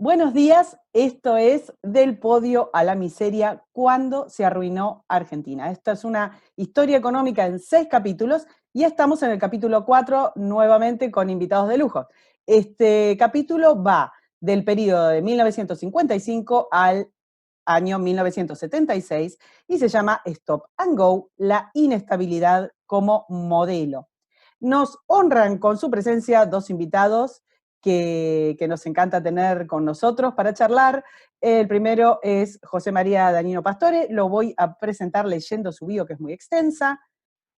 Buenos días, esto es Del Podio a la Miseria, cuando se arruinó Argentina. Esta es una historia económica en 6 capítulos y estamos en el capítulo 4 nuevamente con invitados de lujo. Este capítulo va del periodo de 1955 al año 1976 y se llama Stop and Go, la inestabilidad como modelo. Nos honran con su presencia dos invitados que nos encanta tener con nosotros para charlar. El primero es José María Danino Pastore, lo voy a presentar leyendo su bio, que es muy extensa.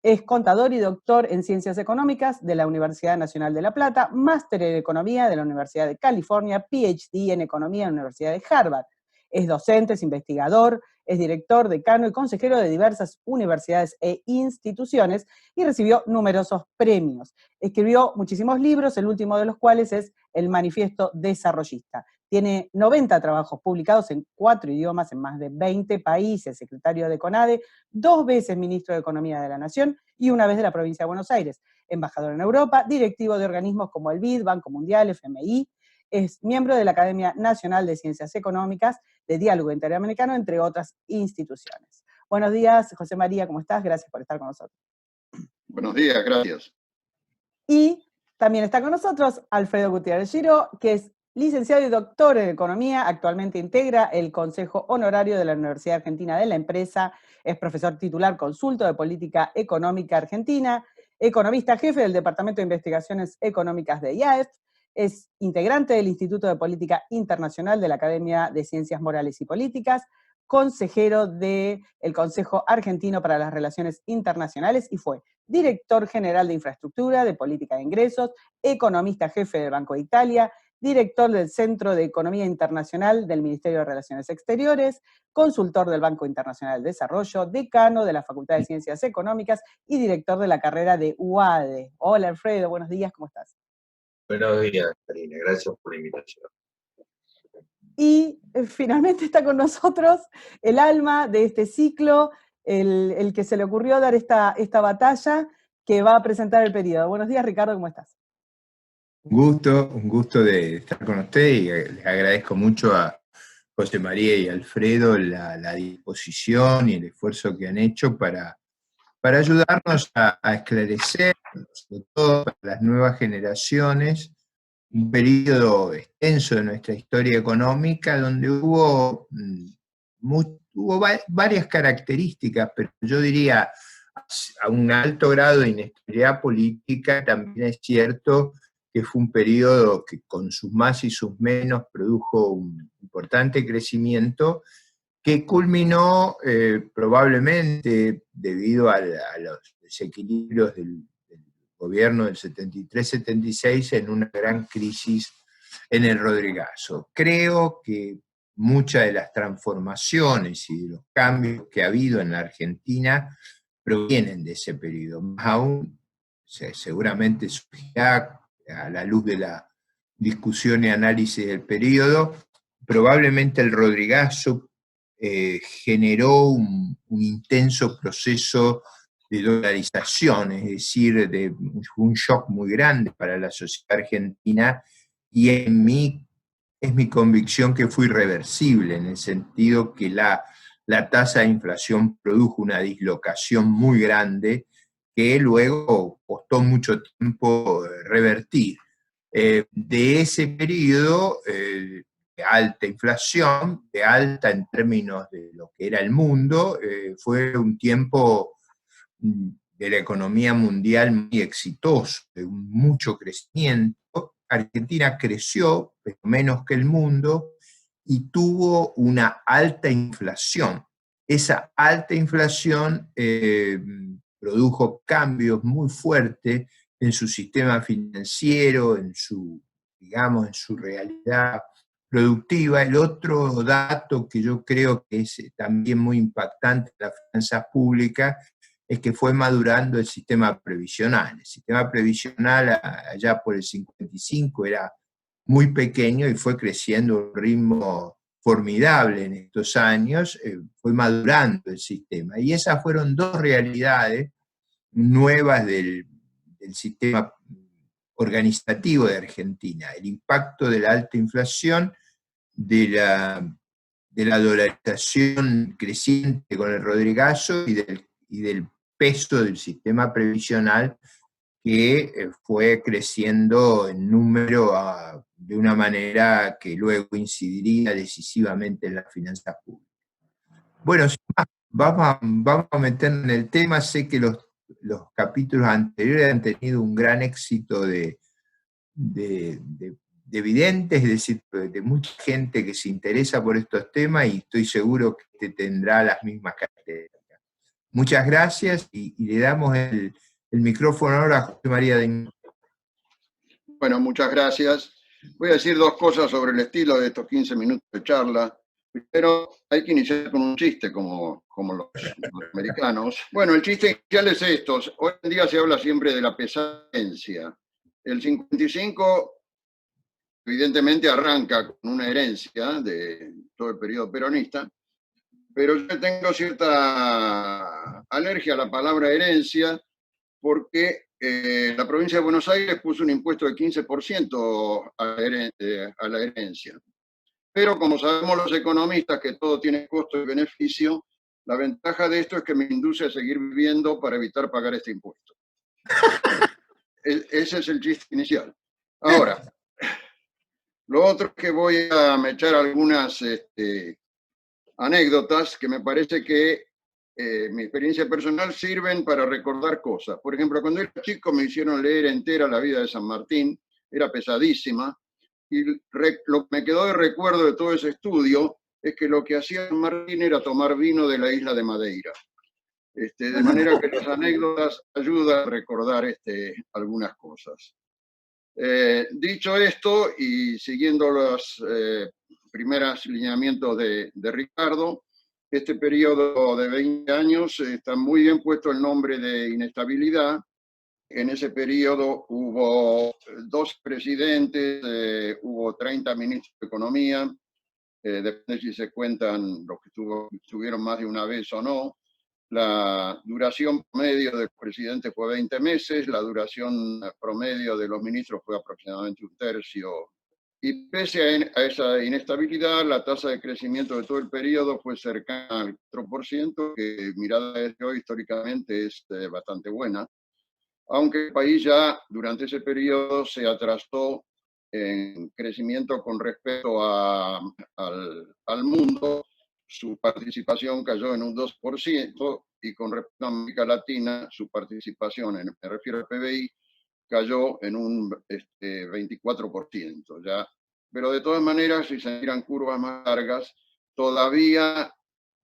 Es contador y doctor en Ciencias Económicas de la Universidad Nacional de La Plata, máster en Economía de la Universidad de California, PhD en Economía en la Universidad de Harvard. Es docente, es investigador, es director, decano y consejero de diversas universidades e instituciones y recibió numerosos premios. Escribió muchísimos libros, el último de los cuales es El Manifiesto Desarrollista. Tiene 90 trabajos publicados en 4 idiomas en más de 20 países, secretario de CONADE, 2 veces ministro de Economía de la Nación y una vez de la provincia de Buenos Aires, embajador en Europa, directivo de organismos como el BID, Banco Mundial, FMI, es miembro de la Academia Nacional de Ciencias Económicas, de Diálogo Interamericano, entre otras instituciones. Buenos días, José María, ¿cómo estás? Gracias por estar con nosotros. Buenos días, gracias. Y también está con nosotros Alfredo Gutiérrez Giro, que es licenciado y doctor en Economía, actualmente integra el Consejo Honorario de la Universidad Argentina de la Empresa, es profesor titular consulto de Política Económica Argentina, economista jefe del Departamento de Investigaciones Económicas de IAEF, es integrante del Instituto de Política Internacional de la Academia de Ciencias Morales y Políticas, consejero del Consejo Argentino para las Relaciones Internacionales y fue director general de Infraestructura, de Política de Ingresos, economista jefe del Banco de Italia, director del Centro de Economía Internacional del Ministerio de Relaciones Exteriores, consultor del Banco Internacional de Desarrollo, decano de la Facultad de Ciencias Económicas y director de la carrera de UADE. Hola Alfredo, buenos días, ¿cómo estás? Buenos días, Karina, gracias por la invitación. Y finalmente está con nosotros el alma de este ciclo, el que se le ocurrió dar esta batalla, que va a presentar el periodo. Buenos días, Ricardo, ¿cómo estás? Un gusto de estar con usted y les agradezco mucho a José María y Alfredo la disposición y el esfuerzo que han hecho para ayudarnos a esclarecer, sobre todo para las nuevas generaciones, un periodo extenso de nuestra historia económica donde hubo varias características, pero yo diría a un alto grado de inestabilidad política. También es cierto que fue un periodo que con sus más y sus menos produjo un importante crecimiento que culminó probablemente debido a los desequilibrios del gobierno del 73-76 en una gran crisis en el Rodrigazo. Creo que muchas de las transformaciones y de los cambios que ha habido en la Argentina provienen de ese periodo. Más aún, seguramente surgirá a la luz de la discusión y análisis del periodo, probablemente el Rodrigazo generó un intenso proceso de dolarización, es decir, un shock muy grande para la sociedad argentina, y es mi convicción que fue irreversible, en el sentido que la tasa de inflación produjo una dislocación muy grande que luego costó mucho tiempo revertir. De ese periodo de alta inflación, de alta en términos de lo que era el mundo, fue un tiempo de la economía mundial muy exitoso, de mucho crecimiento. Argentina creció, pero menos que el mundo, y tuvo una alta inflación. Esa alta inflación produjo cambios muy fuertes en su sistema financiero, en su realidad productiva. El otro dato que yo creo que es también muy impactante en las finanzas públicas es que fue madurando el sistema previsional. El sistema previsional allá por el 55 era muy pequeño y fue creciendo a un ritmo formidable en estos años, fue madurando el sistema. Y esas fueron dos realidades nuevas del sistema organizativo de Argentina: el impacto de la alta inflación de la dolarización creciente con el Rodrigazo y del peso del sistema previsional que fue creciendo en número de una manera que luego incidiría decisivamente en las finanzas públicas. Bueno, vamos a meternos en el tema. Sé que los capítulos anteriores han tenido un gran éxito de videntes, es decir, de mucha gente que se interesa por estos temas, y estoy seguro que tendrá las mismas características. Muchas gracias, y le damos el micrófono ahora a José María de... Bueno, muchas gracias. Voy a decir dos cosas sobre el estilo de estos 15 minutos de charla. Primero, hay que iniciar con un chiste, como los americanos. Bueno, el chiste inicial es esto. Hoy en día se habla siempre de la pesadencia. El 55, evidentemente, arranca con una herencia de todo el periodo peronista, pero yo tengo cierta alergia a la palabra herencia, porque la provincia de Buenos Aires puso un impuesto del 15% a la herencia. Pero como sabemos los economistas que todo tiene costo y beneficio, la ventaja de esto es que me induce a seguir viviendo para evitar pagar este impuesto. Ese es el chiste inicial. Ahora, lo otro es que voy a echar algunas anécdotas que me parece que mi experiencia personal sirven para recordar cosas. Por ejemplo, cuando era chico me hicieron leer entera la vida de San Martín, era pesadísima, y lo que me quedó de recuerdo de todo ese estudio es que lo que hacía San Martín era tomar vino de la isla de Madeira. De manera que las anécdotas ayudan a recordar algunas cosas. Dicho esto, y siguiendo los primeros lineamientos de Ricardo, este periodo de 20 años está muy bien puesto el nombre de inestabilidad. En ese periodo hubo 2 presidentes, hubo 30 ministros de Economía, depende si se cuentan los que estuvieron más de una vez o no. La duración promedio del presidente fue 20 meses, la duración promedio de los ministros fue aproximadamente 1/3. Y pese a esa inestabilidad, la tasa de crecimiento de todo el periodo fue cercana al 4%, que mirada desde hoy históricamente es bastante buena, aunque el país ya durante ese periodo se atrasó en crecimiento con respecto al mundo. Su participación cayó en un 2%, y con respecto a América Latina, su participación, me refiero al PBI, cayó en un 24%. Ya. Pero de todas maneras, si se miran curvas más largas, todavía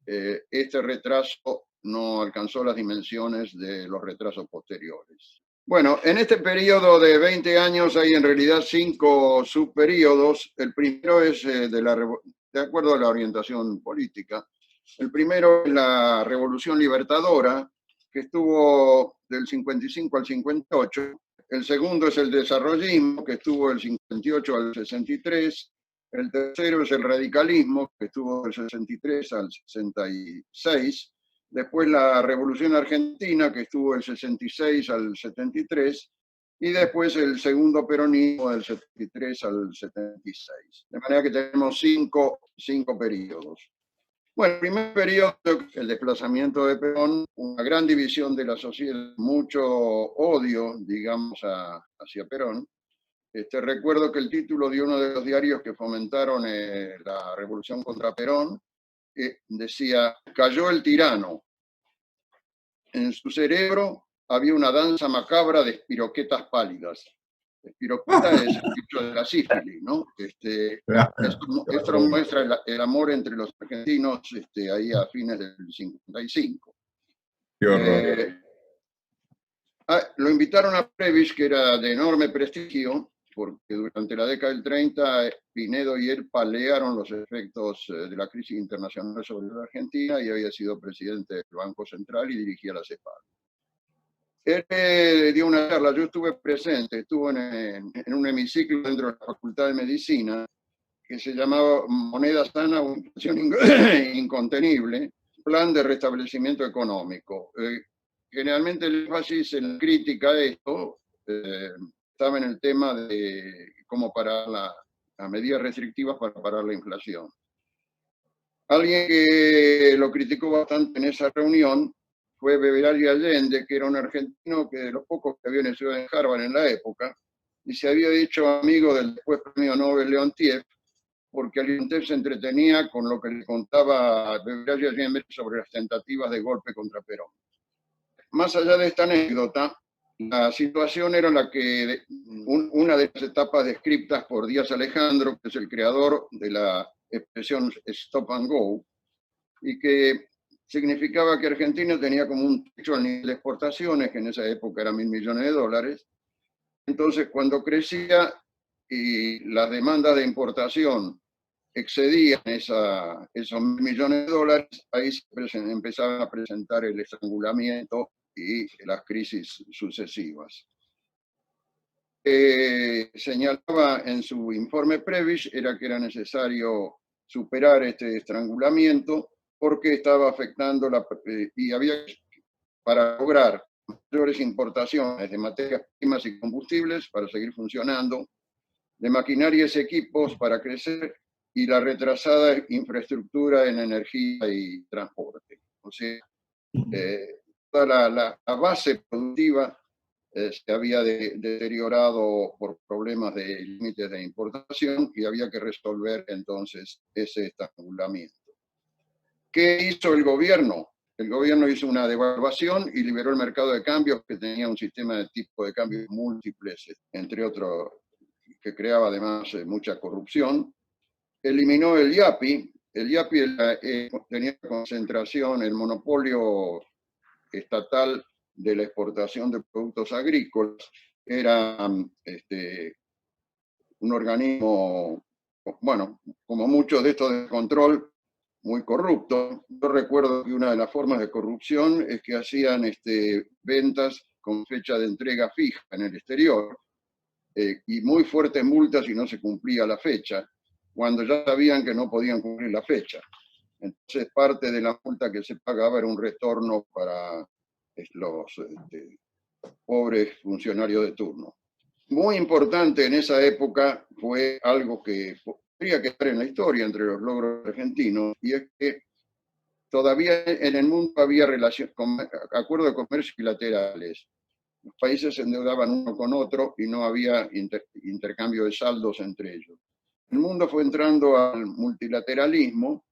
este retraso no alcanzó las dimensiones de los retrasos posteriores. Bueno, en este periodo de 20 años hay en realidad 5 subperiodos. El primero es de acuerdo a la orientación política. El primero es la Revolución Libertadora, que estuvo del 55 al 58. El segundo es el desarrollismo, que estuvo del 58 al 63. El tercero es el radicalismo, que estuvo del 63 al 66. Después la Revolución Argentina, que estuvo del 66 al 73. Y después el segundo peronismo, del 73 al 76. De manera que tenemos cinco periodos. Bueno, el primer periodo, el desplazamiento de Perón, una gran división de la sociedad, mucho odio, digamos, hacia Perón. Recuerdo que el título de uno de los diarios que fomentaron la revolución contra Perón decía: cayó el tirano. En su cerebro había una danza macabra de espiroquetas pálidas. Espiroqueta es el dicho de la sífilis, ¿no? Esto muestra el amor entre los argentinos ahí a fines del 55. Qué horror. Lo invitaron a Prebisch, que era de enorme prestigio, porque durante la década del 30 Pinedo y él palearon los efectos de la crisis internacional sobre la Argentina, y había sido presidente del Banco Central y dirigía la CEPAL. Él dio una charla, yo estuve presente, estuvo en un hemiciclo dentro de la Facultad de Medicina, que se llamaba Moneda Sana o Inflación Incontenible, Plan de Restablecimiento Económico. Generalmente el énfasis en la crítica a esto estaba en el tema de cómo parar a medidas restrictivas para parar la inflación. Alguien que lo criticó bastante en esa reunión fue Bebelario Allende, que era un argentino que de los pocos que había nacido en Harvard en la época, y se había dicho amigo del después premio Nobel Leontiev, porque Leontiev se entretenía con lo que le contaba Bebelario Allende sobre las tentativas de golpe contra Perón. Más allá de esta anécdota, la situación era la que una de las etapas descritas por Díaz Alejandro, que es el creador de la expresión stop and go, y que significaba que Argentina tenía como un techo al nivel de exportaciones, que en esa época era $1.000 millones. Entonces, cuando crecía y las demandas de importación excedían esos $1.000 millones, ahí se empezaban a presentar el estrangulamiento y las crisis sucesivas. Señalaba en su informe Prebisch era que era necesario superar este estrangulamiento porque estaba afectando y había, para lograr mayores importaciones de materias primas y combustibles para seguir funcionando, de maquinarias y equipos para crecer, y la retrasada infraestructura en energía y transporte. O sea, toda la base productiva se había deteriorado por problemas de límites de importación y había que resolver entonces ese estrangulamiento. ¿Qué hizo el gobierno? El gobierno hizo una devaluación y liberó el mercado de cambios, que tenía un sistema de tipo de cambios múltiples, entre otros, que creaba además mucha corrupción. Eliminó el IAPI. El IAPI tenía concentración, el monopolio estatal de la exportación de productos agrícolas. Era un organismo, bueno, como muchos de estos de control, muy corrupto. Yo recuerdo que una de las formas de corrupción es que hacían ventas con fecha de entrega fija en el exterior, y muy fuertes multas si no se cumplía la fecha, cuando ya sabían que no podían cumplir la fecha. Entonces, parte de la multa que se pagaba era un retorno para los pobres funcionarios de turno. Muy importante en esa época fue algo que podría quedar en la historia entre los logros argentinos, y es que todavía en el mundo había acuerdos de comercio bilaterales. Los países se endeudaban uno con otro y no había intercambio de saldos entre ellos. El mundo fue entrando al multilateralismo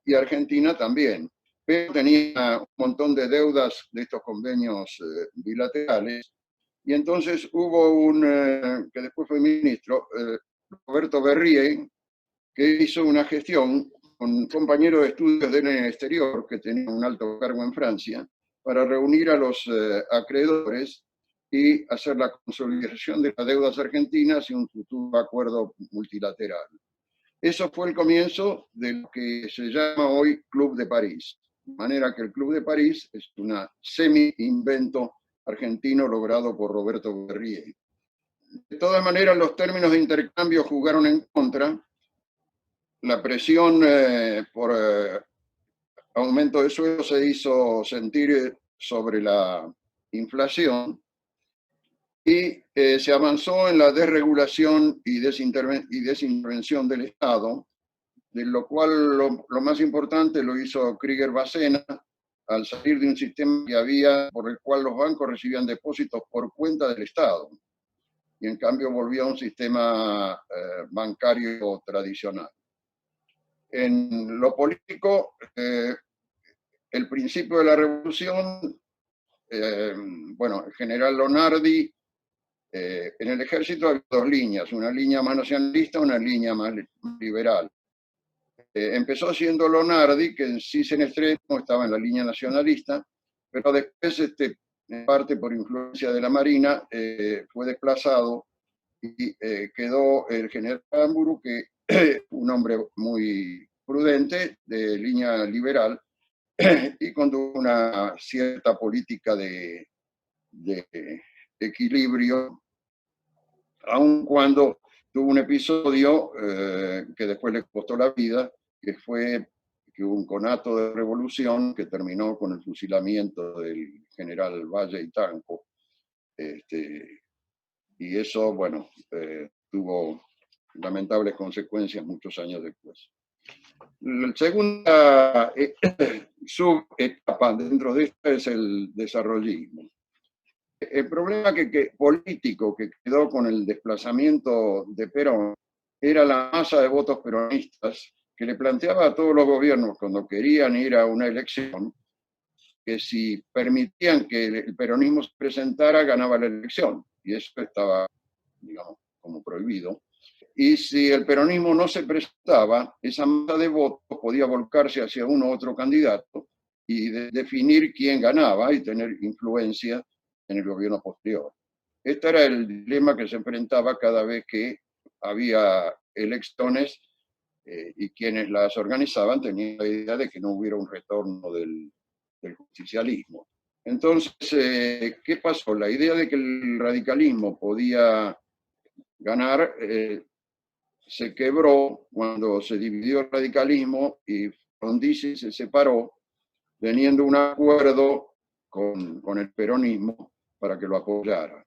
y Argentina también, pero tenía un montón de deudas de estos convenios bilaterales, y entonces hubo que después fue ministro, Roberto Berrié, que hizo una gestión con un compañero de estudios del exterior que tenía un alto cargo en Francia, para reunir a los acreedores y hacer la consolidación de las deudas argentinas y un futuro acuerdo multilateral. Eso fue el comienzo de lo que se llama hoy Club de París. De manera que el Club de París es una semi-invento argentino logrado por Roberto Berrié. De todas maneras, los términos de intercambio jugaron en contra. La presión por aumento de sueldo se hizo sentir sobre la inflación, y se avanzó en la desregulación y desintervención del Estado, de lo cual lo más importante lo hizo Krieger-Bacena al salir de un sistema que había por el cual los bancos recibían depósitos por cuenta del Estado, y en cambio volvió a un sistema bancario tradicional. En lo político, el principio de la revolución, bueno, el general Lonardi, en el ejército había dos líneas, una línea más nacionalista, una línea más liberal. Empezó siendo Lonardi, que en Sisen Extremo estaba en la línea nacionalista, pero después, en parte por influencia de la Marina, fue desplazado y quedó el general Aramburu, que un hombre muy prudente, de línea liberal, y condujo una cierta política de equilibrio, aun cuando tuvo un episodio que después le costó la vida, que fue que hubo un conato de revolución que terminó con el fusilamiento del general Valle y Tanco. Y eso, bueno, tuvo lamentables consecuencias muchos años después. La segunda subetapa dentro de esta es el desarrollismo. El problema político que quedó con el desplazamiento de Perón era la masa de votos peronistas que le planteaba a todos los gobiernos cuando querían ir a una elección que si permitían que el peronismo se presentara, ganaba la elección. Y eso estaba, digamos, como prohibido. Y si el peronismo no se presentaba, esa masa de votos podía volcarse hacia uno u otro candidato y definir quién ganaba y tener influencia en el gobierno posterior. Este era el dilema que se enfrentaba cada vez que había elecciones y quienes las organizaban tenían la idea de que no hubiera un retorno del justicialismo. Entonces, ¿qué pasó? La idea de que el radicalismo podía ganar se quebró cuando se dividió el radicalismo y Frondizi se separó, teniendo un acuerdo con el peronismo para que lo apoyara.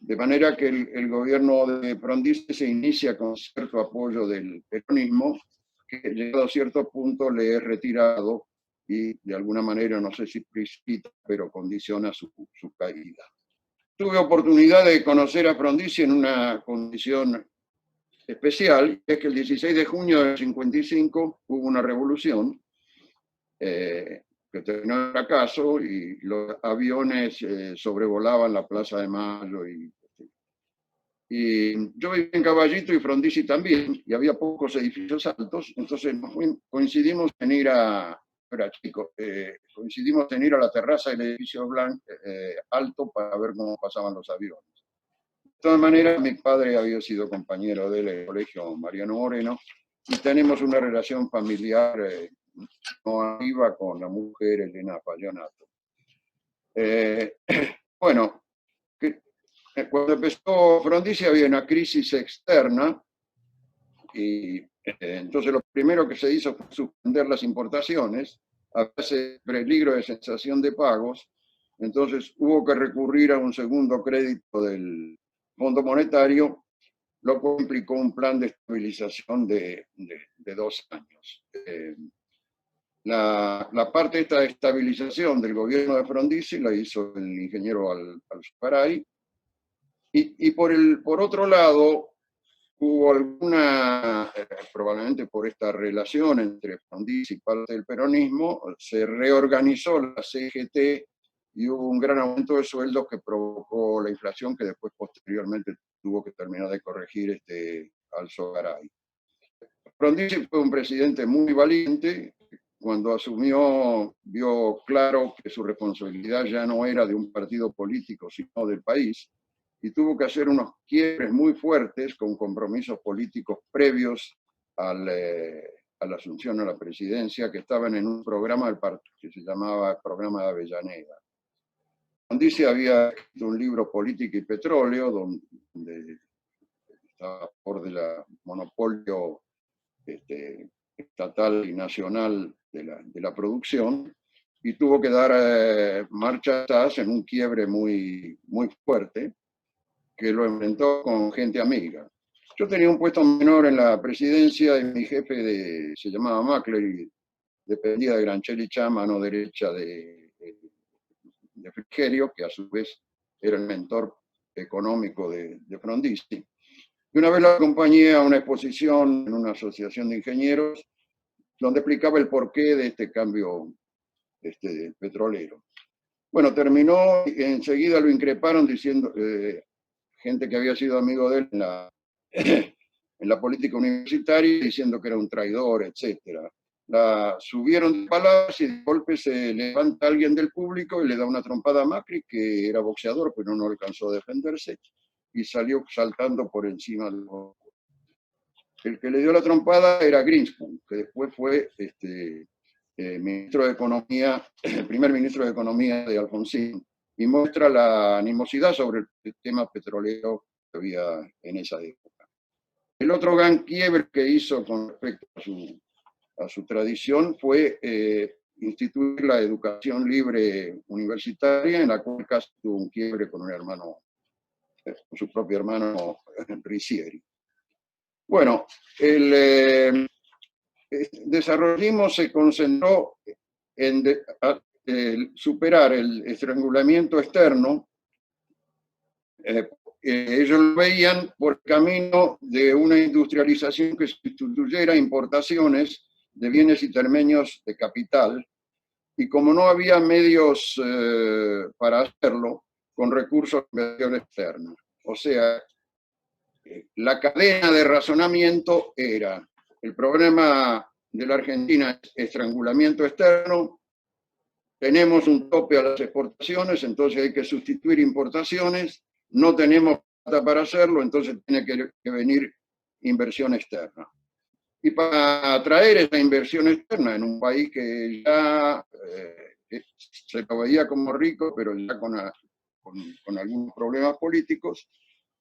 De manera que el gobierno de Frondizi se inicia con cierto apoyo del peronismo, que llegado a cierto punto le es retirado y de alguna manera, no sé si precipita, pero condiciona su caída. Tuve oportunidad de conocer a Frondizi en una condición especial, es que el 16 de junio del 55 hubo una revolución que terminó en fracaso y los aviones sobrevolaban la Plaza de Mayo y yo vivía en Caballito y Frondizi también, y había pocos edificios altos, entonces coincidimos en ir era chico, coincidimos en ir a la terraza del edificio alto para ver cómo pasaban los aviones. De todas maneras, mi padre había sido compañero del colegio Mariano Moreno, y tenemos una relación familiar no arriba con la mujer Elena Paglianato. Bueno, cuando empezó Frondizi había una crisis externa y entonces lo primero que se hizo fue suspender las importaciones, había ese peligro de cesación de pagos, entonces hubo que recurrir a un segundo crédito del Fondo Monetario, lo cual implicó un plan de estabilización de 2 años. La parte de esta estabilización del gobierno de Frondizi la hizo el ingeniero Alzugaray, y por otro lado, hubo alguna, probablemente por esta relación entre Frondizi y parte del peronismo, se reorganizó la CGT y hubo un gran aumento de sueldos que provocó la inflación que después posteriormente tuvo que terminar de corregir Alzogaray. Frondizi fue un presidente muy valiente. Cuando asumió, vio claro que su responsabilidad ya no era de un partido político, sino del país, y tuvo que hacer unos quiebres muy fuertes con compromisos políticos previos a la asunción a la presidencia, que estaban en un programa del partido que se llamaba Programa de Avellaneda. Frondizi había escrito un libro, Política y Petróleo, donde estaba a favor del monopolio estatal y nacional de la producción, y tuvo que dar marcha atrás en un quiebre muy, muy fuerte, que lo enfrentó con gente amiga. Yo tenía un puesto menor en la presidencia y mi jefe se llamaba Mackler y dependía de Grancelli Chá, mano derecha de Frigerio, que a su vez era el mentor económico de Frondizi. Y una vez lo acompañé a una exposición en una asociación de ingenieros donde explicaba el porqué de este cambio petrolero. Bueno, terminó y enseguida lo increparon diciendo, gente que había sido amigo de él en la política universitaria, diciendo que era un traidor, etc. La subieron de palabras y de golpe se levanta alguien del público y le da una trompada a Macri, que era boxeador, pero no alcanzó a defenderse, y salió saltando por encima de los... El que le dio la trompada era Greenspan, que después fue ministro de Economía, el primer ministro de Economía de Alfonsín, y muestra la animosidad sobre el tema petrolero que había en esa época. El otro gran quiebre que hizo con respecto a su tradición fue instituir la educación libre universitaria, en la cual casi tuvo un quiebre con un hermano, con su propio hermano Ricieri. Bueno, el desarrollismo se concentró en superar el estrangulamiento externo. Ellos lo veían por el camino de una industrialización que sustituyera importaciones de bienes intermedios de capital, y como no había medios para hacerlo, con recursos de inversión externa. O sea, la cadena de razonamiento era: el problema de la Argentina es estrangulamiento externo, tenemos un tope a las exportaciones, entonces hay que sustituir importaciones, no tenemos plata para hacerlo, entonces tiene que venir inversión externa. Y para atraer esa inversión externa en un país que ya se lo veía como rico, pero ya con algunos problemas políticos,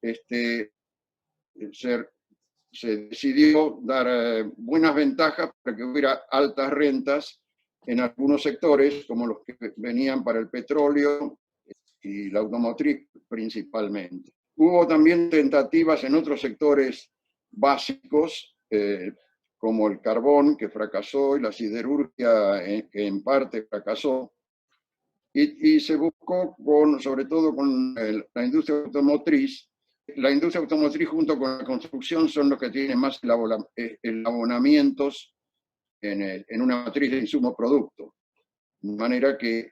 se decidió dar buenas ventajas para que hubiera altas rentas en algunos sectores, como los que venían para el petróleo y la automotriz principalmente. Hubo también tentativas en otros sectores básicos, como el carbón, que fracasó, y la siderurgia, que en parte fracasó, y se buscó, sobre todo con la industria automotriz. La industria automotriz junto con la construcción son los que tienen más abonamientos en una matriz de insumo-producto. De manera que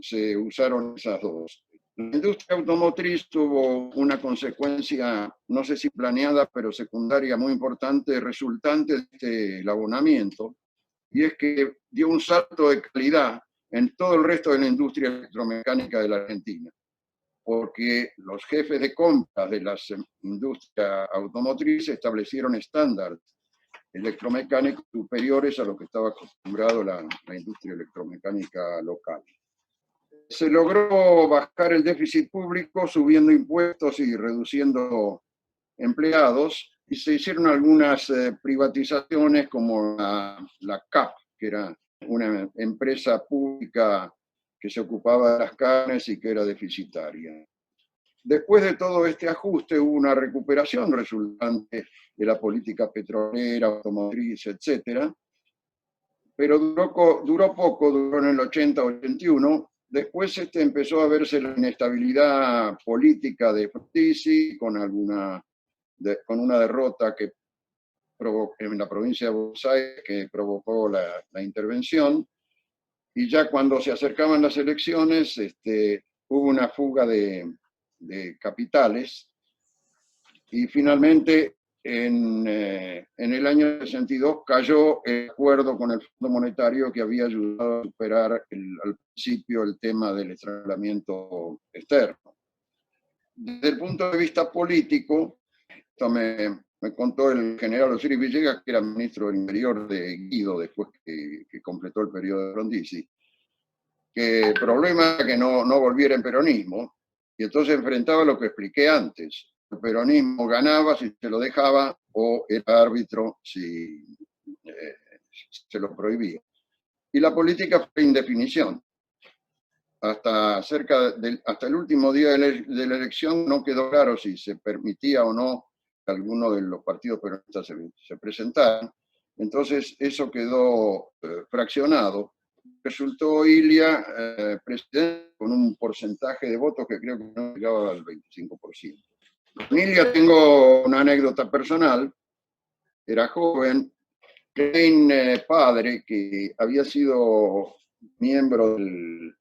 se usaron esas dos. La industria automotriz tuvo una consecuencia, no sé si planeada, pero secundaria muy importante, resultante de este abonamiento, y es que dio un salto de calidad en todo el resto de la industria electromecánica de la Argentina, porque los jefes de compra de la industria automotriz establecieron estándares electromecánicos superiores a lo que estaba acostumbrado la industria electromecánica local. Se logró bajar el déficit público subiendo impuestos y reduciendo empleados, y se hicieron algunas privatizaciones, como la CAP, que era una empresa pública que se ocupaba de las carnes y que era deficitaria. Después de todo este ajuste hubo una recuperación resultante de la política petrolera, automotriz, etc. Pero duró poco, duró en el 80-81. Después empezó a verse la inestabilidad política de Frondizi, con una derrota que provocó en la provincia de Buenos Aires, que provocó la intervención. Y ya cuando se acercaban las elecciones, hubo una fuga de capitales, y finalmente en el año 62 cayó el acuerdo con el Fondo Monetario, que había ayudado a superar al principio el tema del estrangulamiento externo. Desde el punto de vista político, esto me contó el general Osiris Villegas, que era ministro del Interior de Guido después que completó el periodo de Frondizi, que el problema era que no volviera en peronismo, y entonces enfrentaba lo que expliqué antes: el peronismo ganaba si se lo dejaba, o era árbitro si se lo prohibía. Y la política fue indefinición. Hasta el último día de la elección no quedó claro si se permitía o no que alguno de los partidos peronistas se presentaran. Entonces eso quedó fraccionado. Resultó Ilia presidente con un porcentaje de votos que creo que no llegaba al 25%. Con Ilia tengo una anécdota personal. Era joven, Klein, padre, que había sido miembro del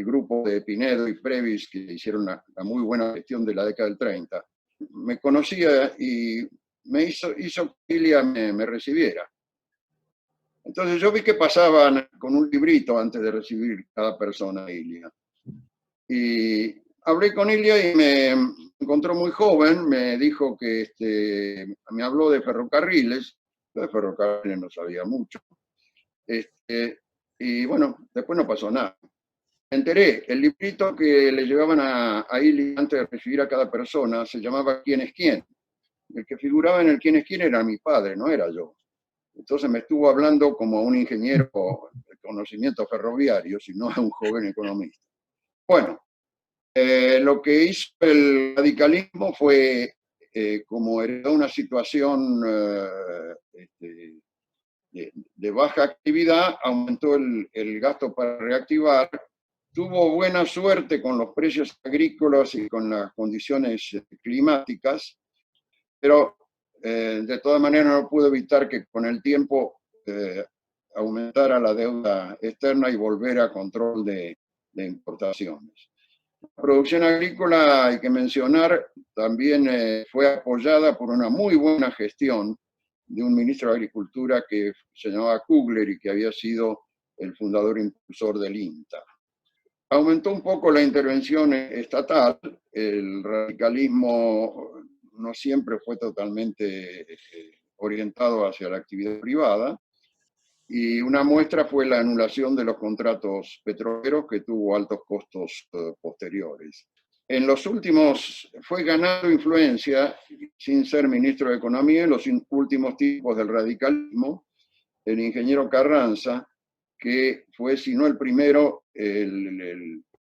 grupo de Pinedo y Previs, que hicieron una muy buena gestión de la década del 30, me conocía y hizo que Ilia me recibiera. Entonces yo vi que pasaban con un librito antes de recibir cada persona a Ilia. Y hablé con Ilia y me encontró muy joven, me dijo que me habló de ferrocarriles. Yo de ferrocarriles no sabía mucho. Y bueno, después no pasó nada. Me enteré, el librito que le llevaban a Ilia antes de recibir a cada persona se llamaba ¿Quién es quién? El que figuraba en el ¿Quién es quién? Era mi padre, no era yo. Entonces me estuvo hablando como un ingeniero de conocimientos ferroviarios y no a un joven economista. Bueno, lo que hizo el radicalismo fue como heredó una situación de baja actividad, aumentó el gasto para reactivar, tuvo buena suerte con los precios agrícolas y con las condiciones climáticas, pero de todas maneras no pudo evitar que con el tiempo aumentara la deuda externa y volver a control de importaciones. La producción agrícola, hay que mencionar, también fue apoyada por una muy buena gestión de un ministro de Agricultura que se llamaba Kugler y que había sido el fundador e impulsor del INTA. Aumentó un poco la intervención estatal, el radicalismo no siempre fue totalmente orientado hacia la actividad privada, y una muestra fue la anulación de los contratos petroleros que tuvo altos costos posteriores. En los últimos, fue ganando influencia, sin ser ministro de Economía, en los últimos tiempos del radicalismo, el ingeniero Carranza, que fue, si no el primero,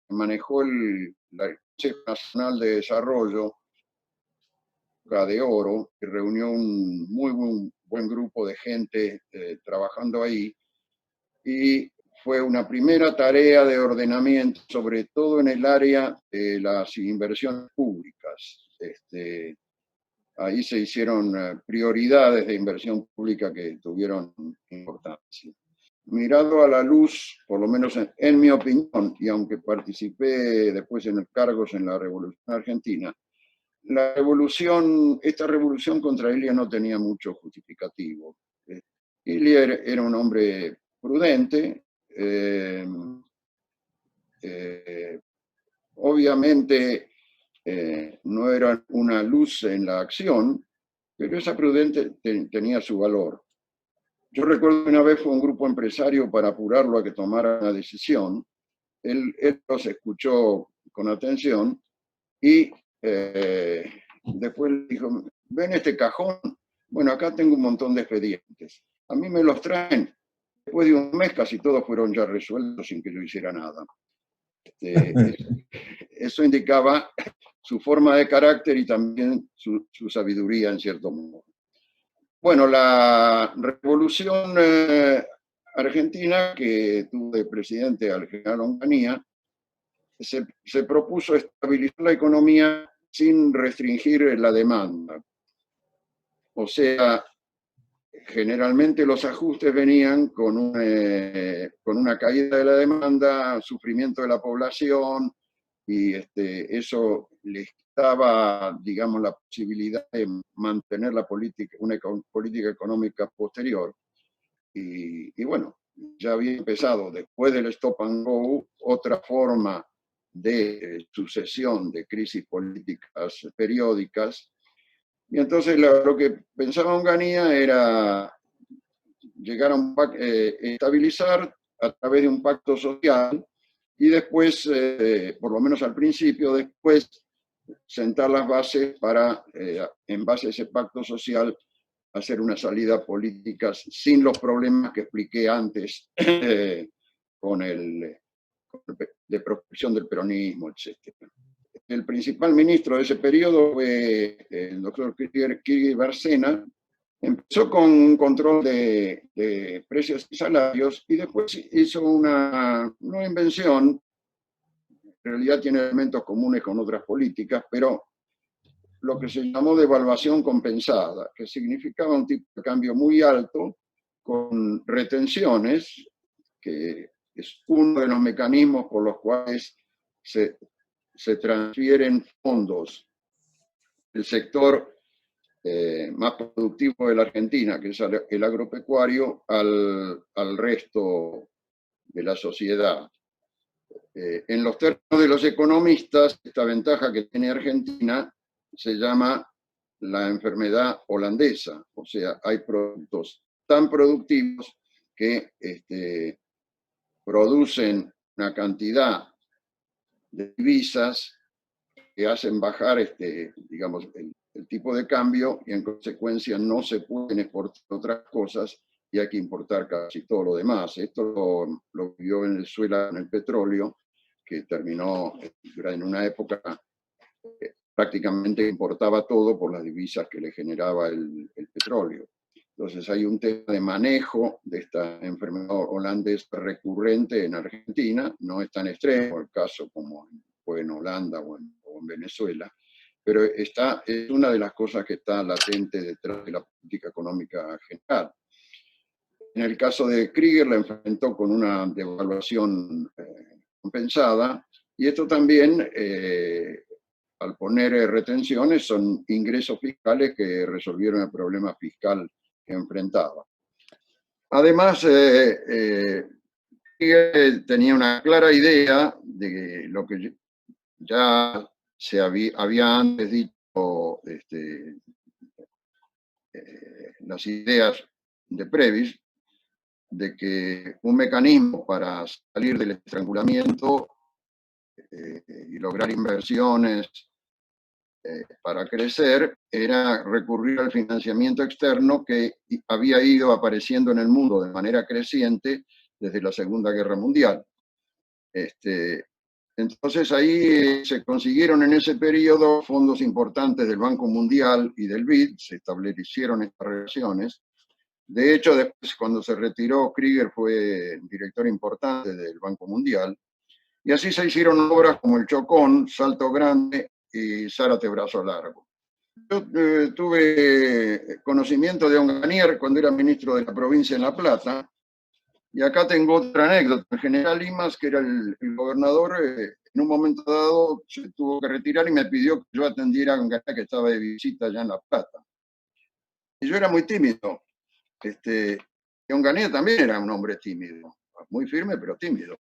manejó el Consejo Nacional de Desarrollo de Oro, que reunió un muy buen grupo de gente trabajando ahí, y fue una primera tarea de ordenamiento, sobre todo en el área de las inversiones públicas. Ahí se hicieron prioridades de inversión pública que tuvieron importancia. Mirado a la luz, por lo menos en mi opinión, y aunque participé después en cargos en la Revolución Argentina, esta revolución contra Ilia no tenía mucho justificativo. Ilia era un hombre prudente, obviamente no era una luz en la acción, pero esa prudente tenía su valor. Yo recuerdo que una vez fue un grupo empresario para apurarlo a que tomara una decisión. Él los escuchó con atención y después le dijo, ven este cajón, bueno, acá tengo un montón de expedientes. A mí me los traen. Después de un mes casi todos fueron ya resueltos sin que yo hiciera nada. Eso indicaba su forma de carácter y también su sabiduría en cierto modo. Bueno, la revolución argentina, que tuvo de presidente al general Onganía, se propuso estabilizar la economía sin restringir la demanda. O sea, generalmente los ajustes venían con una caída de la demanda, sufrimiento de la población, y eso les daba, digamos, la posibilidad de mantener una política económica posterior. Y bueno, ya había empezado, después del stop and go, otra forma de sucesión de crisis políticas periódicas. Y entonces lo que pensaba Onganía era llegar a estabilizar a través de un pacto social y después, por lo menos al principio, después sentar las bases para, en base a ese pacto social, hacer una salida política sin los problemas que expliqué antes con de propulsión del peronismo, etc. El principal ministro de ese periodo fue el doctor Kirchner Bárcena. Empezó con un control de precios y salarios y después hizo una invención. En realidad tiene elementos comunes con otras políticas, pero lo que se llamó devaluación compensada, que significaba un tipo de cambio muy alto con retenciones, que es uno de los mecanismos por los cuales se transfieren fondos del sector más productivo de la Argentina, que es el agropecuario, al resto de la sociedad. En los términos de los economistas, esta ventaja que tiene Argentina se llama la enfermedad holandesa, o sea, hay productos tan productivos que producen una cantidad de divisas que hacen bajar digamos, el tipo de cambio y en consecuencia no se pueden exportar otras cosas y hay que importar casi todo lo demás. Esto lo vivió Venezuela en el petróleo, que terminó en una época prácticamente importaba todo por las divisas que le generaba el petróleo. Entonces hay un tema de manejo de esta enfermedad holandesa recurrente en Argentina, no es tan extremo el caso como fue en Holanda o en Venezuela, pero es una de las cosas que está latente detrás de la política económica general. En el caso de Krieger la enfrentó con una devaluación compensada, y esto también, al poner retenciones, son ingresos fiscales que resolvieron el problema fiscal que enfrentaba. Además, Krieger tenía una clara idea de lo que ya se había antes dicho, las ideas de Previs, de que un mecanismo para salir del estrangulamiento y lograr inversiones para crecer era recurrir al financiamiento externo que había ido apareciendo en el mundo de manera creciente desde la Segunda Guerra Mundial. Entonces ahí se consiguieron en ese periodo fondos importantes del Banco Mundial y del BID, se establecieron estas relaciones. De hecho, después, cuando se retiró, Krieger fue director importante del Banco Mundial, y así se hicieron obras como el Chocón, Salto Grande y Zárate Brazo Largo. Yo tuve conocimiento de Onganier cuando era ministro de la provincia en La Plata, y acá tengo otra anécdota. El general Limas, que era el gobernador, en un momento dado se tuvo que retirar y me pidió que yo atendiera a Onganier, que estaba de visita allá en La Plata. Y yo era muy tímido. Y Onganier también era un hombre tímido, muy firme pero tímido.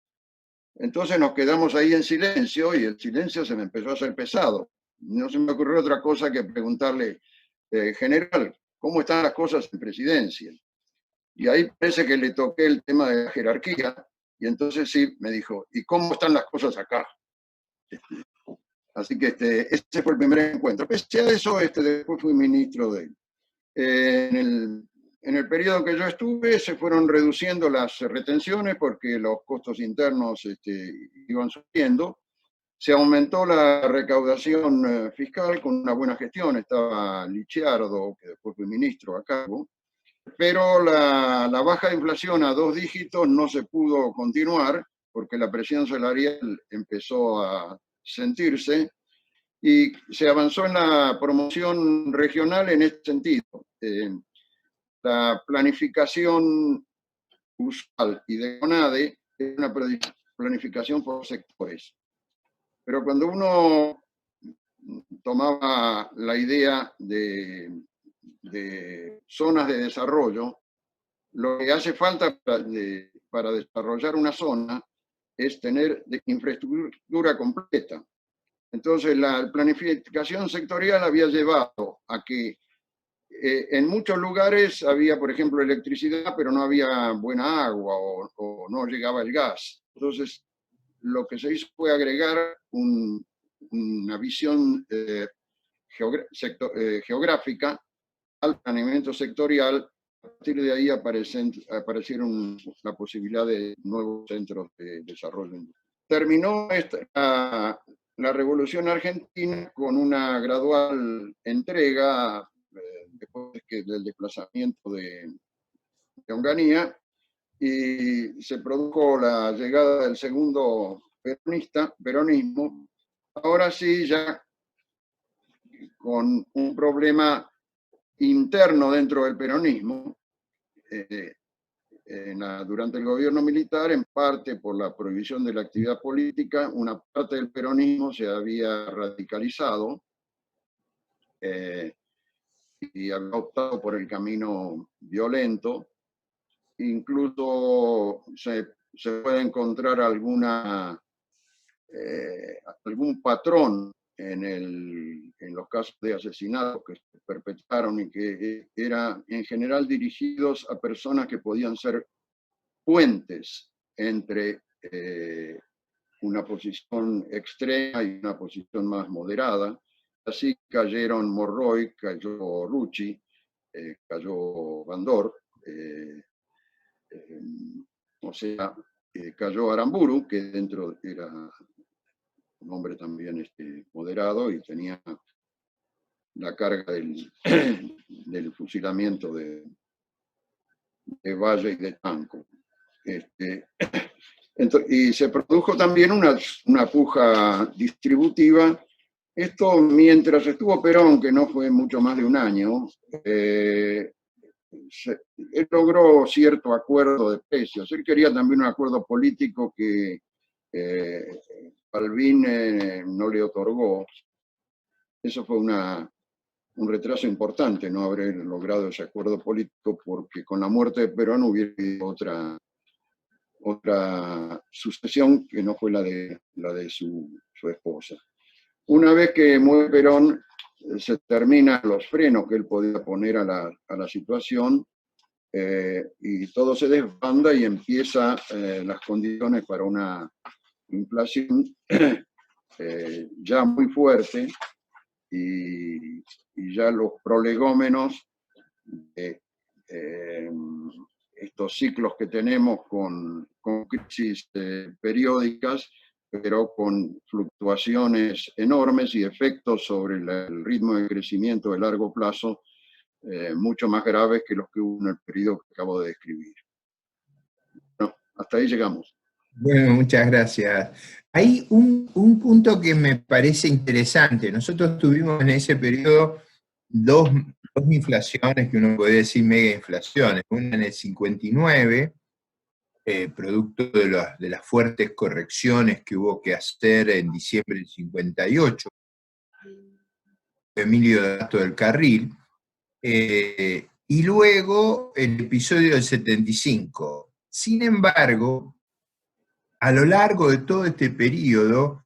Entonces nos quedamos ahí en silencio y el silencio se me empezó a hacer pesado. No se me ocurrió otra cosa que preguntarle, general, ¿cómo están las cosas en presidencia? Y ahí parece que le toqué el tema de la jerarquía, y entonces sí me dijo, ¿y cómo están las cosas acá? Así que ese fue el primer encuentro. Pese a eso, después fui ministro de él. En el periodo que yo estuve se fueron reduciendo las retenciones porque los costos internos iban subiendo. Se aumentó la recaudación fiscal con una buena gestión. Estaba Licciardo, que después fue ministro a cargo, pero la baja de inflación a 2 dígitos no se pudo continuar porque la presión salarial empezó a sentirse, y se avanzó en la promoción regional en este sentido. La planificación usual y de CONADE es una planificación por sectores. Pero cuando uno tomaba la idea de zonas de desarrollo, lo que hace falta para desarrollar una zona es tener infraestructura completa. Entonces, la planificación sectorial había llevado a que en muchos lugares había, por ejemplo, electricidad, pero no había buena agua o no llegaba el gas. Entonces, lo que se hizo fue agregar una visión geográfica al planeamiento sectorial. A partir de ahí aparecieron la posibilidad de nuevos centros de desarrollo. Terminó la Revolución Argentina con una gradual entrega después del desplazamiento de Onganía, y se produjo la llegada del segundo peronismo, ahora sí ya con un problema interno dentro del peronismo, durante el gobierno militar, en parte por la prohibición de la actividad política, una parte del peronismo se había radicalizado y había optado por el camino violento. Incluso se puede encontrar algún patrón en los casos de asesinatos que se perpetraron y que eran en general dirigidos a personas que podían ser puentes entre una posición extrema y una posición más moderada. Así cayeron Morroy, cayó Rucci, cayó Bandor, o sea, cayó Aramburu, que dentro era un hombre también moderado, y tenía la carga del fusilamiento de Valle y de Tanco. Y se produjo también una puja distributiva. Esto mientras estuvo Perón, que no fue mucho más de un año, él logró cierto acuerdo de precios. Él quería también un acuerdo político que Balbín no le otorgó. Eso fue un retraso importante, no haber logrado ese acuerdo político, porque con la muerte de Perón hubiera habido otra sucesión que no fue la de su esposa. Una vez que muere Perón, se terminan los frenos que él podía poner a la situación, y todo se desbanda y empieza las condiciones para una inflación ya muy fuerte, y ya los prolegómenos de estos ciclos que tenemos con crisis periódicas, pero con fluctuaciones enormes y efectos sobre el ritmo de crecimiento de largo plazo mucho más graves que los que hubo en el periodo que acabo de describir. Bueno, hasta ahí llegamos. Bueno, muchas gracias. Hay un punto que me parece interesante. Nosotros tuvimos en ese periodo dos inflaciones, que uno puede decir mega inflaciones. Una en el 59, producto de las fuertes correcciones que hubo que hacer en diciembre del 58, Emilio Dato del Carril, y luego el episodio del 75. Sin embargo, a lo largo de todo este periodo,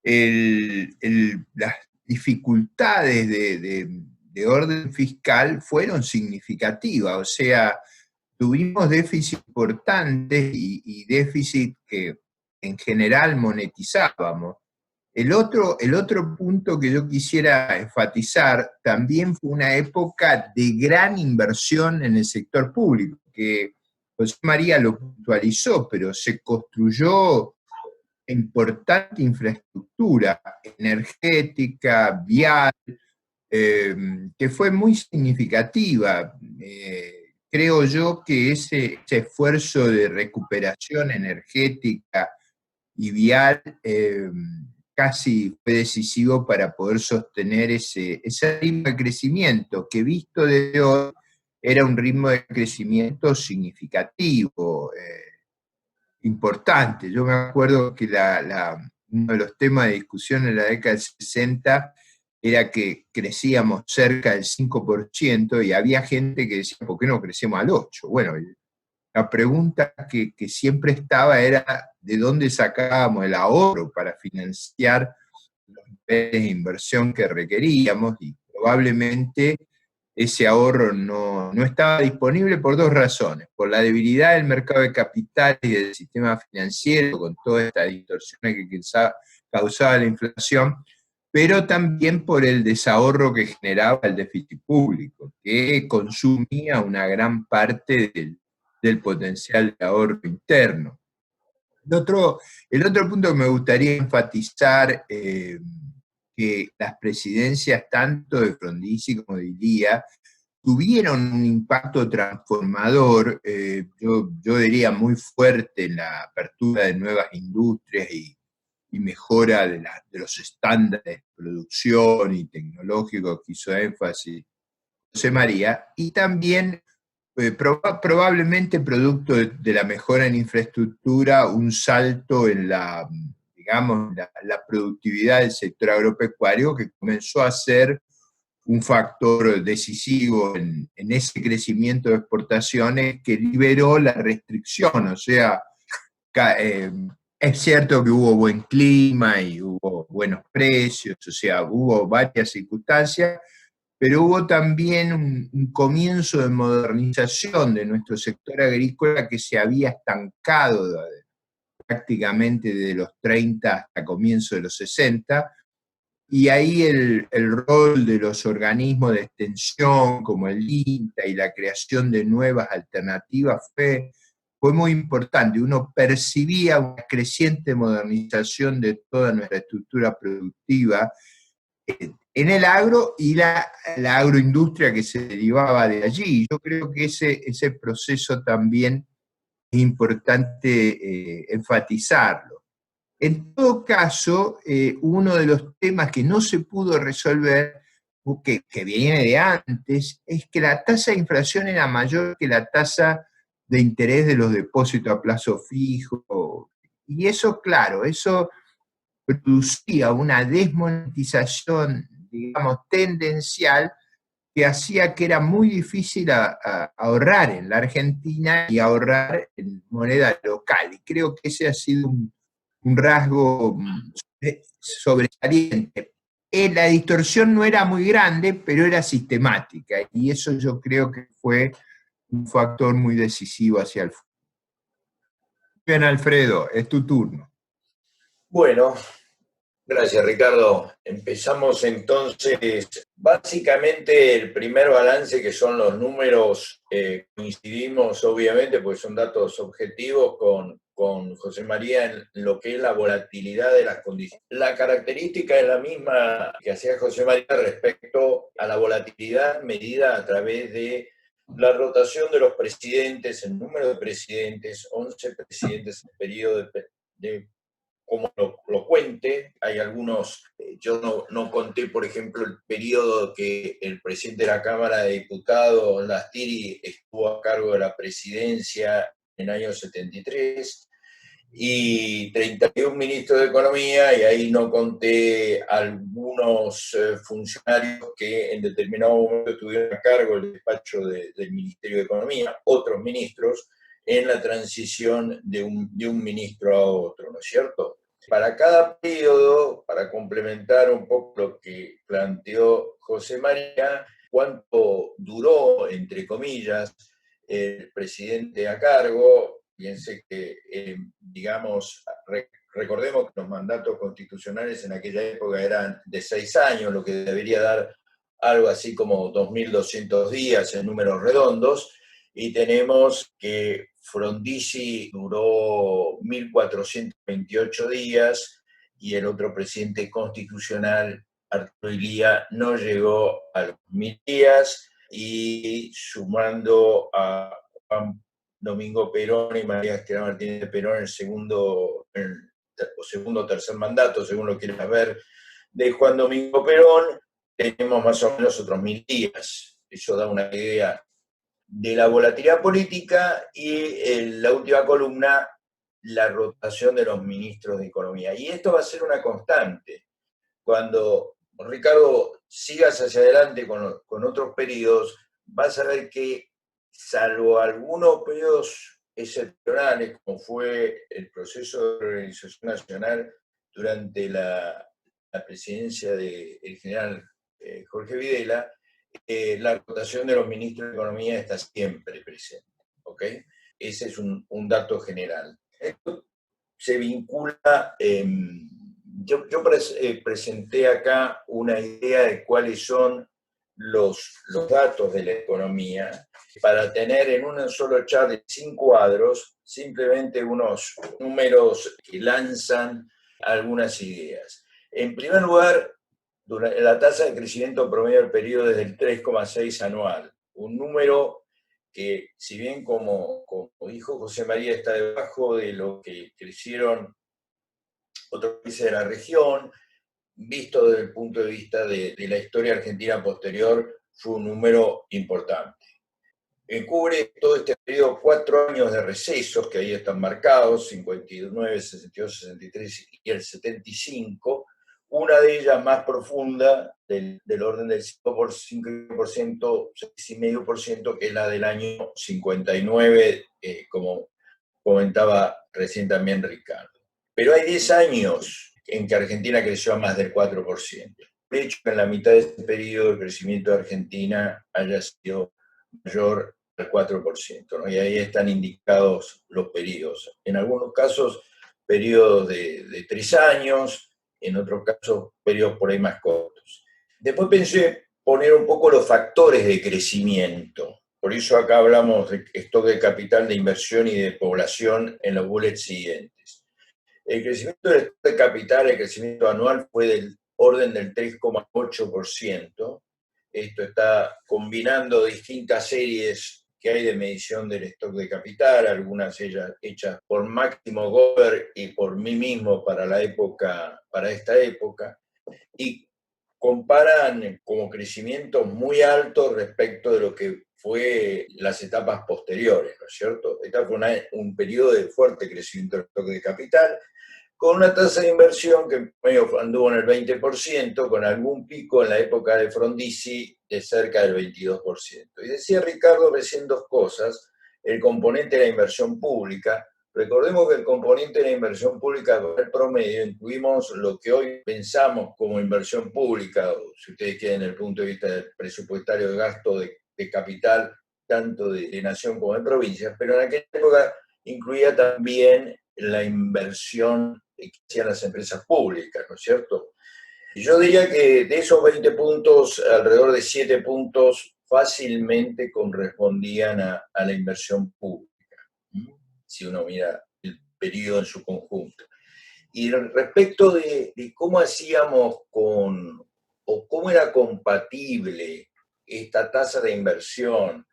las dificultades de orden fiscal fueron significativas, o sea, tuvimos déficit importantes y déficit que en general monetizábamos. El otro punto que yo quisiera enfatizar, también fue una época de gran inversión en el sector público, que José María lo puntualizó, pero se construyó importante infraestructura energética, vial, que fue muy significativa. Creo yo que ese esfuerzo de recuperación energética y vial casi fue decisivo para poder sostener ese ritmo de crecimiento, que visto desde hoy era un ritmo de crecimiento significativo, importante. Yo me acuerdo que uno de los temas de discusión en la década del 60 era que crecíamos cerca del 5%, y había gente que decía, ¿por qué no crecemos al 8%? Bueno, la pregunta que siempre estaba era de dónde sacábamos el ahorro para financiar los niveles de inversión que requeríamos, y probablemente ese ahorro no estaba disponible por dos razones: por la debilidad del mercado de capitales y del sistema financiero, con todas estas distorsiones que causaba la inflación, pero también por el desahorro que generaba el déficit público, que consumía una gran parte del potencial de ahorro interno. El otro punto que me gustaría enfatizar, que las presidencias tanto de Frondizi como de Ilía tuvieron un impacto transformador, yo diría muy fuerte, en la apertura de nuevas industrias y mejora de los estándares de producción y tecnológicos que hizo énfasis José María, y también probablemente producto de la mejora en infraestructura, un salto en la productividad del sector agropecuario, que comenzó a ser un factor decisivo en ese crecimiento de exportaciones que liberó la restricción. O sea, es cierto que hubo buen clima y hubo buenos precios, o sea, hubo varias circunstancias, pero hubo también un comienzo de modernización de nuestro sector agrícola que se había estancado prácticamente desde los 30 hasta comienzo de los 60, y ahí el rol de los organismos de extensión como el INTA y la creación de nuevas alternativas fue fue muy importante. Uno percibía una creciente modernización de toda nuestra estructura productiva en el agro y la agroindustria que se derivaba de allí. Yo creo que ese proceso también es importante enfatizarlo. En todo caso, uno de los temas que no se pudo resolver, que viene de antes, es que la tasa de inflación era mayor que la tasa de interés de los depósitos a plazo fijo. Y eso, claro, eso producía una desmonetización, digamos, tendencial, que hacía que era muy difícil ahorrar en la Argentina y ahorrar en moneda local. Y creo que ese ha sido un rasgo sobresaliente. La distorsión no era muy grande, pero era sistemática, y eso yo creo que fue un factor muy decisivo hacia el futuro. Bien, Alfredo, es tu turno. Bueno, gracias, Ricardo. Empezamos entonces. Básicamente el primer balance, que son los números, coincidimos obviamente, porque son datos objetivos, con José María en lo que es la volatilidad de las condiciones. La característica es la misma que hacía José María respecto a la volatilidad medida a través de la rotación de los presidentes, el número de presidentes, 11 presidentes en el periodo de como lo cuente. Hay algunos, yo no conté, por ejemplo, el periodo que el presidente de la Cámara de Diputados, Lastiri, estuvo a cargo de la presidencia en el año 73, y 31 ministros de Economía, y ahí no conté algunos funcionarios que en determinado momento estuvieron a cargo del despacho del Ministerio de Economía, otros ministros, en la transición de un ministro a otro, ¿no es cierto? Para cada periodo, para complementar un poco lo que planteó José María, cuánto duró, entre comillas, el presidente a cargo. Piense que, digamos, recordemos que los mandatos constitucionales en aquella época eran de 6 años, lo que debería dar algo así como 2.200 días en números redondos, y tenemos que Frondizi duró 1.428 días y el otro presidente constitucional, Arturo Illia, no llegó a los 1.000 días, y sumando a Juan Domingo Perón y María Cristina Martínez de Perón, el segundo o tercer mandato, según lo quieras ver, de Juan Domingo Perón, tenemos más o menos otros 1.000 días. Eso da una idea de la volatilidad política. Y en la última columna, la rotación de los ministros de Economía. Y esto va a ser una constante. Cuando, Ricardo, sigas hacia adelante con otros periodos, vas a ver que, salvo algunos periodos excepcionales, como fue el proceso de organización nacional durante la presidencia del general Jorge Videla, la rotación de los ministros de Economía está siempre presente, ¿ok? Ese es un dato general. Esto se vincula, yo presenté acá una idea de cuáles son los datos de la economía, para tener en un solo chart de 5 cuadros simplemente unos números que lanzan algunas ideas. En primer lugar, la tasa de crecimiento promedio del periodo es del 3,6 anual, un número que, si bien como dijo José María, está debajo de lo que crecieron otros países de la región, visto desde el punto de vista de la historia argentina posterior, fue un número importante. Cubre todo este periodo 4 años de recesos, que ahí están marcados, 59, 62, 63 y el 75, una de ellas más profunda, del orden del 5%, 6,5%, que es la del año 59, como comentaba recién también Ricardo. Pero hay 10 años en que Argentina creció a más del 4%. De hecho, en la mitad de ese periodo el crecimiento de Argentina haya sido mayor al 4%, ¿no? Y ahí están indicados los periodos. En algunos casos, periodos de 3 años, en otros casos, periodos por ahí más cortos. Después pensé poner un poco los factores de crecimiento, Por eso acá hablamos de stock de capital, de inversión y de población en los bullets siguientes. El crecimiento del stock de capital, el crecimiento anual fue del orden del 3,8%. Esto está combinando distintas series que hay de medición del stock de capital, algunas hechas por Máximo Gober y por mí mismo para esta época, y comparan como crecimientos muy altos respecto de lo que fue las etapas posteriores, ¿no es cierto? Este fue un periodo de fuerte crecimiento del stock de capital, con una tasa de inversión que medio anduvo en el 20%, con algún pico en la época de Frondizi de cerca del 22%. Y decía Ricardo recién dos cosas: el componente de la inversión pública. Recordemos que el componente de la inversión pública, el promedio, incluimos lo que hoy pensamos como inversión pública, o si ustedes quieren, desde el punto de vista del presupuestario de gasto de capital, tanto de nación como de provincias, pero en aquella época incluía también la inversión que hacían las empresas públicas, ¿no es cierto? Yo diría que de esos 20 puntos, alrededor de 7 puntos fácilmente correspondían a la inversión pública, si uno mira el periodo en su conjunto. Y respecto de cómo hacíamos o cómo era compatible esta tasa de inversión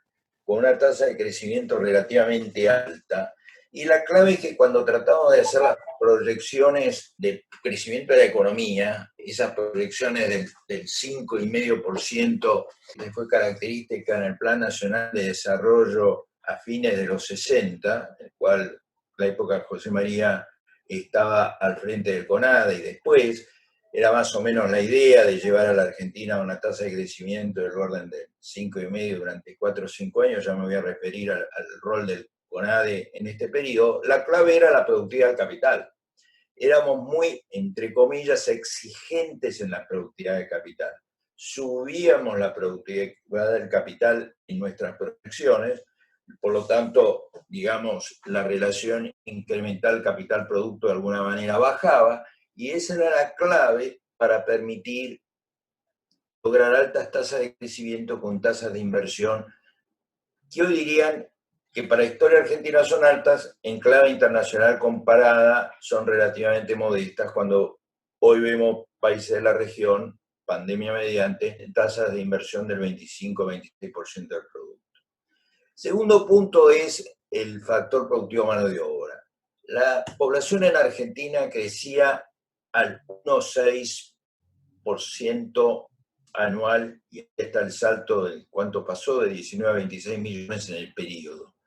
con una tasa de crecimiento relativamente alta, y la clave es que cuando tratamos de hacer las proyecciones de crecimiento de la economía, esas proyecciones del 5,5% que fue característica en el Plan Nacional de Desarrollo a fines de los 60, en el cual la época de José María estaba al frente del CONADE, y después era más o menos la idea de llevar a la Argentina a una tasa de crecimiento del orden del 5,5 durante 4 o 5 años. Ya me voy a referir al rol del CONADE en este periodo. La clave era la productividad del capital. Éramos muy, entre comillas, exigentes en la productividad del capital. Subíamos la productividad del capital en nuestras proyecciones, por lo tanto, digamos, la relación incremental capital-producto de alguna manera bajaba, y esa era la clave para permitir lograr altas tasas de crecimiento con tasas de inversión que hoy dirían que para la historia argentina son altas, en clave internacional comparada son relativamente modestas, cuando hoy vemos países de la región, pandemia mediante, tasas de inversión del 25-26% del producto. Segundo punto es el factor productivo mano de obra. La población en Argentina crecía al 1,6% anual, y está el salto de cuánto pasó de 19 a 26 millones en el periodo,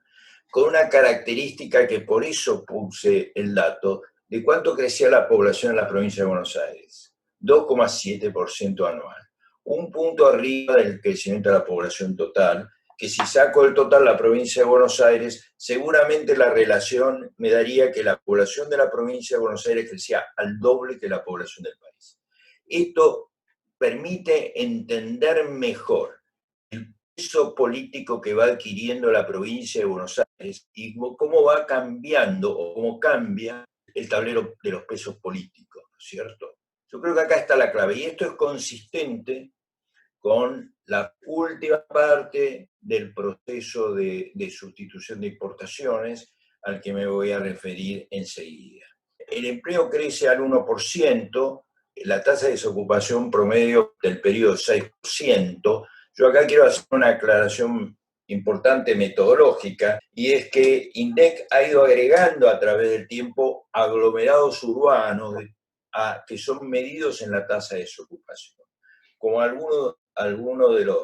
con una característica que por eso puse el dato de cuánto crecía la población en la provincia de Buenos Aires: 2,7% anual, un punto arriba del crecimiento de la población total, que si saco el total la provincia de Buenos Aires, seguramente la relación me daría que la población de la provincia de Buenos Aires crecía al doble que la población del país. Esto permite entender mejor el peso político que va adquiriendo la provincia de Buenos Aires y cómo va cambiando o cómo cambia el tablero de los pesos políticos, ¿no es cierto? Yo creo que acá está la clave, y esto es consistente con la última parte del proceso de sustitución de importaciones, al que me voy a referir enseguida. El empleo crece al 1%, la tasa de desocupación promedio del periodo 6%. Yo acá quiero hacer una aclaración importante metodológica, y es que INDEC ha ido agregando a través del tiempo aglomerados urbanos que son medidos en la tasa de desocupación. Como algunos de las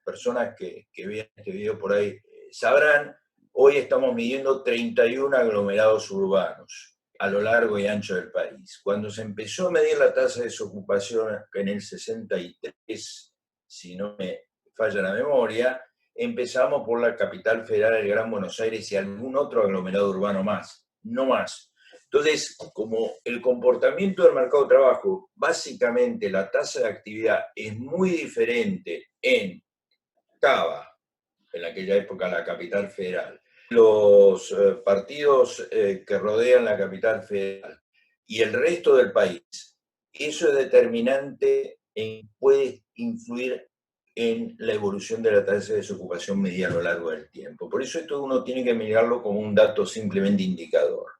personas que vean este video por ahí sabrán, hoy estamos midiendo 31 aglomerados urbanos a lo largo y ancho del país. Cuando se empezó a medir la tasa de desocupación en el 63, si no me falla la memoria, empezamos por la capital federal, el Gran Buenos Aires, y algún otro aglomerado urbano más, no más. Entonces, como el comportamiento del mercado de trabajo, básicamente la tasa de actividad es muy diferente en Cava, en aquella época la capital federal, los partidos que rodean la capital federal y el resto del país, eso es determinante, puede influir en la evolución de la tasa de desocupación media a lo largo del tiempo. Por eso esto uno tiene que mirarlo como un dato simplemente indicador.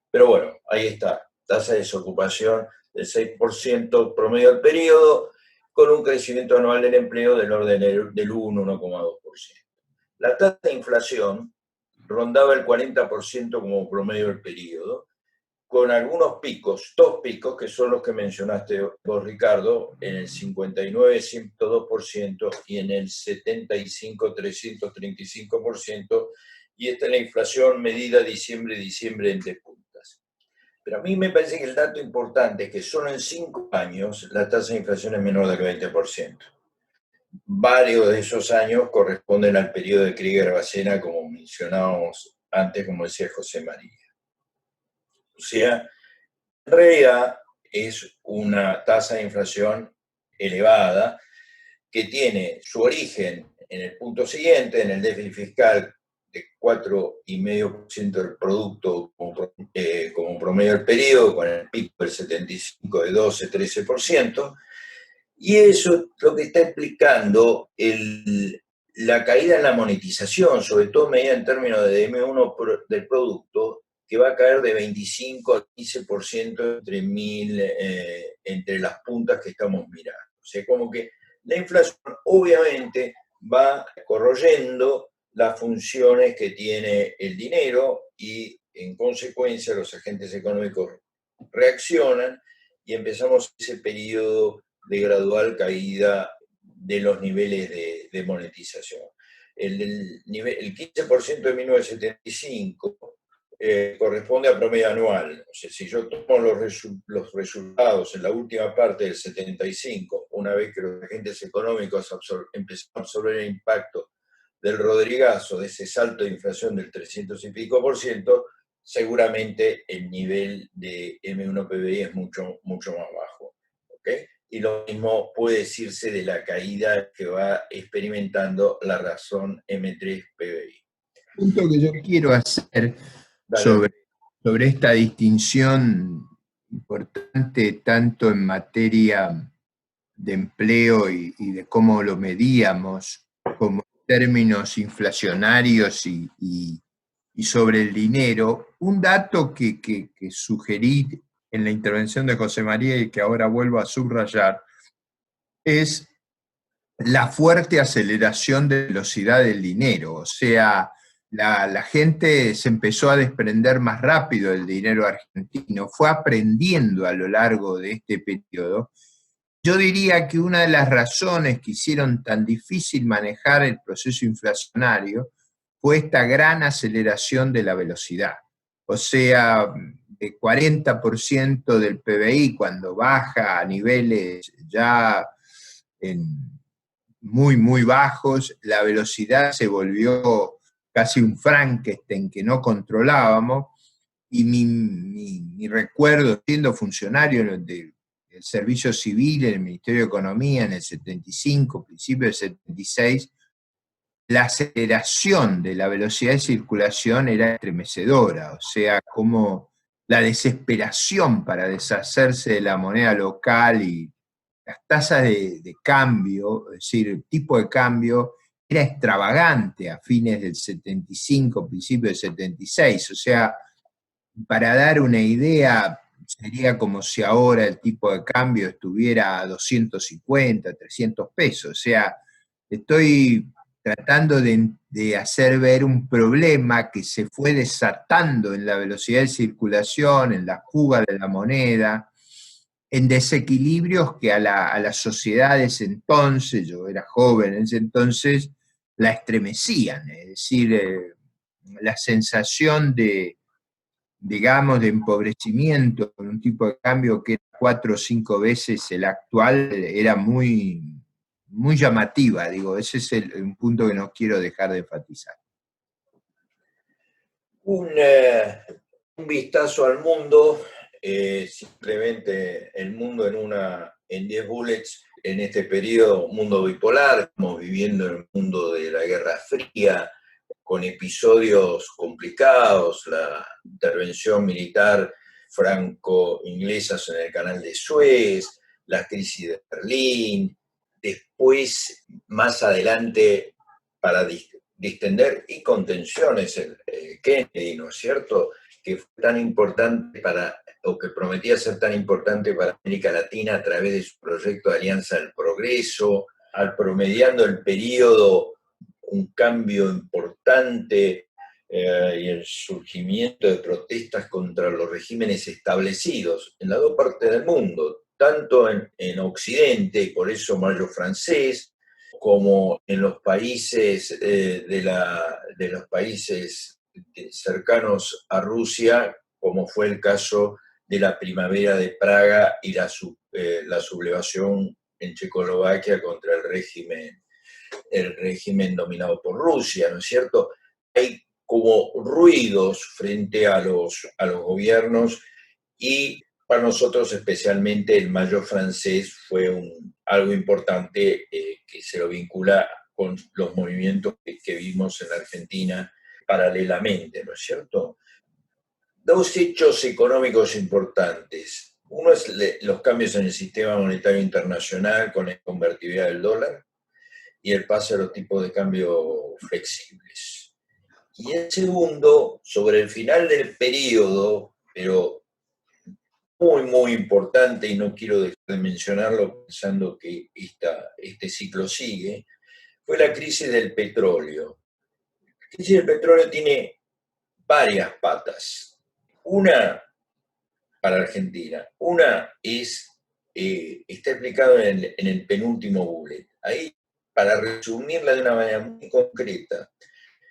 Pero bueno, ahí está, tasa de desocupación del 6% promedio del periodo, con un crecimiento anual del empleo del orden del 1,2%. La tasa de inflación rondaba el 40% como promedio del periodo, con algunos picos, 2 picos, que son los que mencionaste vos, Ricardo, en el 59, 102% y en el 75, 335%, y esta es la inflación medida diciembre entre puntas. Pero a mí me parece que el dato importante es que solo en 5 años la tasa de inflación es menor del 20%. Varios de esos años corresponden al periodo de Krieger-Bacena, como mencionábamos antes, como decía José María. O sea, en realidad es una tasa de inflación elevada que tiene su origen en el punto siguiente, en el déficit fiscal de 4,5% del producto como promedio del periodo, con el pico del 75 de 12-13%, y eso lo que está implicando la caída en la monetización, sobre todo medida en términos de M1 del producto, que va a caer de 25 a 15% entre las puntas que estamos mirando. O sea, como que la inflación obviamente va corroyendo las funciones que tiene el dinero y en consecuencia los agentes económicos reaccionan y empezamos ese periodo de gradual caída de los niveles de monetización. El 15% de 1975 corresponde a promedio anual. O sea, si yo tomo los resultados en la última parte del 75, una vez que los agentes económicos empezaron a absorber el impacto del Rodrigazo, de ese salto de inflación del 300 y pico %, seguramente el nivel de M1 PBI es mucho, mucho más bajo. ¿Okay? Y lo mismo puede decirse de la caída que va experimentando la razón M3 PBI. El punto que yo quiero hacer sobre esta distinción importante tanto en materia de empleo y de cómo lo medíamos, como en términos inflacionarios y sobre el dinero, un dato que sugerí en la intervención de José María y que ahora vuelvo a subrayar, es la fuerte aceleración de velocidad del dinero. O sea, la gente se empezó a desprender más rápido del dinero argentino, fue aprendiendo a lo largo de este periodo. Yo diría que una de las razones que hicieron tan difícil manejar el proceso inflacionario fue esta gran aceleración de la velocidad. O sea, de 40% del PBI cuando baja a niveles ya muy, muy bajos, la velocidad se volvió casi un Frankenstein que no controlábamos, y mi recuerdo, siendo funcionario del servicio civil en el Ministerio de Economía en el 75, principio del 76, la aceleración de la velocidad de circulación era estremecedora, o sea, como la desesperación para deshacerse de la moneda local y las tasas de cambio, es decir, el tipo de cambio era extravagante a fines del 75, principio del 76, o sea, para dar una idea, sería como si ahora el tipo de cambio estuviera a 250, 300 pesos. O sea, estoy tratando de hacer ver un problema que se fue desatando en la velocidad de circulación, en la fuga de la moneda, en desequilibrios que a las sociedades entonces, yo era joven en ese entonces, la estremecían. Es decir, la sensación de, digamos, de empobrecimiento con un tipo de cambio que era 4 o 5 veces el actual, era muy, muy llamativa. Digo, ese es un punto que no quiero dejar de enfatizar. Un vistazo al mundo, simplemente el mundo en 10 bullets. En este periodo, mundo bipolar, estamos viviendo en el mundo de la Guerra Fría, con episodios complicados, la intervención militar franco-inglesa en el canal de Suez, la crisis de Berlín, después, más adelante, para distender y contenciones, Kennedy, ¿no es cierto?, que fue tan importante o que prometía ser tan importante para América Latina a través de su proyecto de Alianza del Progreso, al promediando el periodo un cambio importante y el surgimiento de protestas contra los regímenes establecidos en las dos partes del mundo, tanto en Occidente, y por eso Mayo francés, como en los países de los países cercanos a Rusia, como fue el caso de la primavera de Praga y la sublevación en Checoslovaquia contra el régimen dominado por Rusia, ¿no es cierto? Hay como ruidos frente a los gobiernos, y para nosotros especialmente el Mayo francés fue algo importante que se lo vincula con los movimientos que vimos en la Argentina paralelamente, ¿no es cierto? Dos hechos económicos importantes. Uno es los cambios en el sistema monetario internacional con la convertibilidad del dólar y el paso a los tipos de cambio flexibles. Y el segundo, sobre el final del periodo, pero muy, muy importante, y no quiero dejar de mencionarlo pensando que este ciclo sigue, fue la crisis del petróleo. La crisis del petróleo tiene varias patas. Una para Argentina. Una está explicado en el penúltimo bullet. Ahí, para resumirla de una manera muy concreta,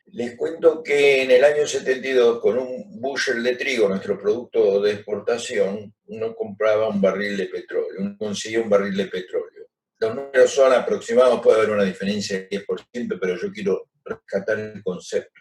les cuento que en el año 72, con un bushel de trigo, nuestro producto de exportación, uno compraba un barril de petróleo, uno conseguía un barril de petróleo. Los números son aproximados, puede haber una diferencia del 10%, pero yo quiero rescatar el concepto.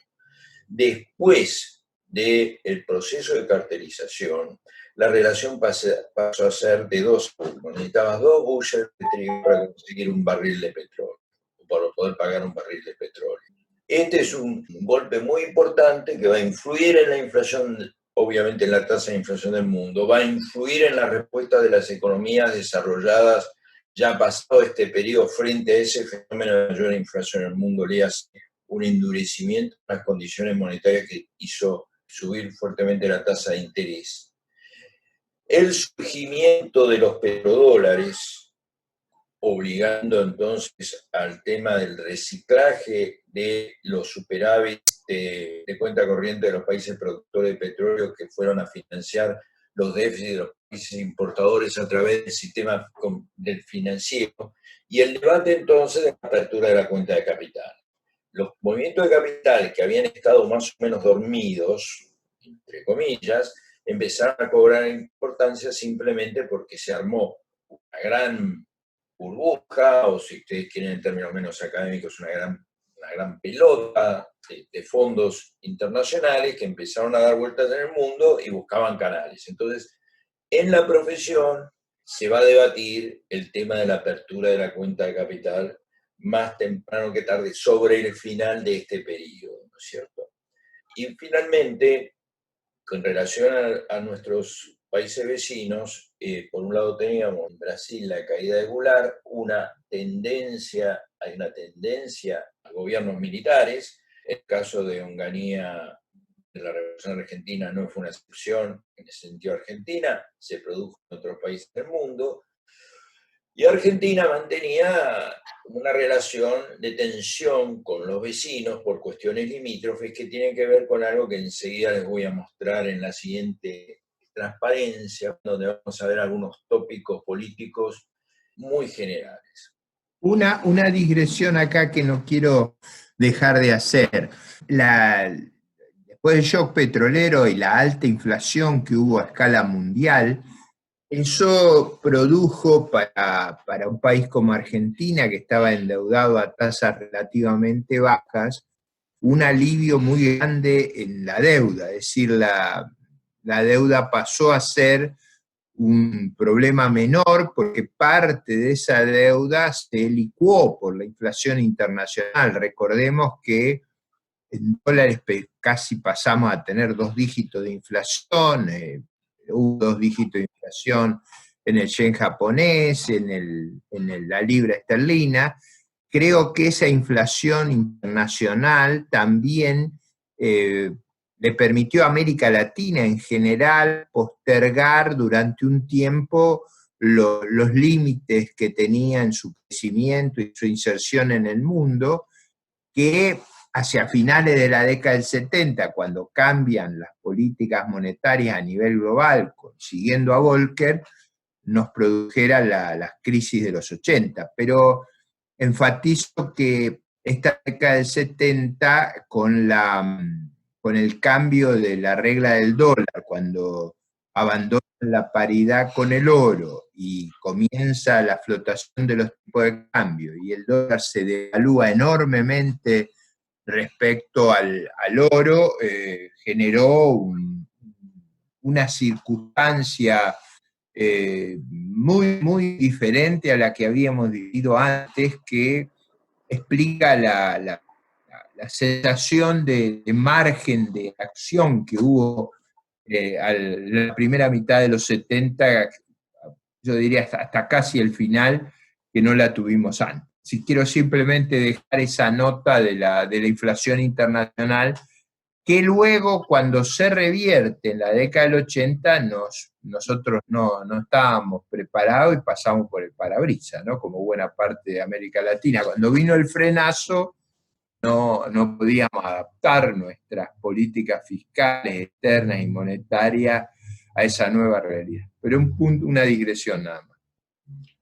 Después del proceso de cartelización, la relación pasó a ser de 2 a 1. Necesitabas 2 bushels de trigo para conseguir un barril de petróleo, o para poder pagar un barril de petróleo. Este es un golpe muy importante que va a influir en la inflación, obviamente en la tasa de inflación del mundo, va a influir en la respuesta de las economías desarrolladas ya pasado este periodo frente a ese fenómeno de mayor inflación en el mundo, le hace un endurecimiento de las condiciones monetarias que hizo subir fuertemente la tasa de interés. El surgimiento de los petrodólares, obligando entonces al tema del reciclaje de los superávits de cuenta corriente de los países productores de petróleo que fueron a financiar los déficits de los países importadores a través del sistema del financiero, y el debate entonces de la apertura de la cuenta de capital. Los movimientos de capital que habían estado más o menos dormidos, entre comillas, empezaron a cobrar importancia simplemente porque se armó una gran burbuja, o si ustedes quieren en términos menos académicos, una gran pelota de fondos internacionales que empezaron a dar vueltas en el mundo y buscaban canales. Entonces, en la profesión se va a debatir el tema de la apertura de la cuenta de capital más temprano que tarde, sobre el final de este periodo, ¿no es cierto? Y finalmente, con relación a nuestros países vecinos, por un lado teníamos en Brasil la caída de Goulart, hay una tendencia a gobiernos militares. El caso de Onganía de la Revolución Argentina no fue una excepción en el sentido Argentina, se produjo en otros países del mundo. Y Argentina mantenía una relación de tensión con los vecinos por cuestiones limítrofes que tienen que ver con algo que enseguida les voy a mostrar en la siguiente transparencia, donde vamos a ver algunos tópicos políticos muy generales. Una digresión acá que no quiero dejar de hacer. Después del shock petrolero y la alta inflación que hubo a escala mundial, eso produjo para un país como Argentina, que estaba endeudado a tasas relativamente bajas, un alivio muy grande en la deuda. Es decir, la deuda pasó a ser un problema menor porque parte de esa deuda se licuó por la inflación internacional. Recordemos que en dólares casi pasamos a tener 2 dígitos de inflación, hubo 2 dígitos de inflación en el yen japonés, la libra esterlina. Creo que esa inflación internacional también le permitió a América Latina en general postergar durante un tiempo los límites que tenía en su crecimiento y su inserción en el mundo, que hacia finales de la década del 70, cuando cambian las políticas monetarias a nivel global, siguiendo a Volcker, nos produjera las crisis de los 80. Pero enfatizo que esta década del 70, con el cambio de la regla del dólar, cuando abandonan la paridad con el oro y comienza la flotación de los tipos de cambio y el dólar se devalúa enormemente respecto al oro, generó una circunstancia muy, muy diferente a la que habíamos vivido antes, que explica la sensación de margen de acción que hubo a la primera mitad de los 70, yo diría hasta casi el final, que no la tuvimos antes. Si quiero simplemente dejar esa nota de la inflación internacional, que luego, cuando se revierte en la década del 80, nosotros no estábamos preparados y pasamos por el parabrisas, ¿no? Como buena parte de América Latina. Cuando vino el frenazo, no podíamos adaptar nuestras políticas fiscales, externas y monetarias a esa nueva realidad. Pero una digresión nada más.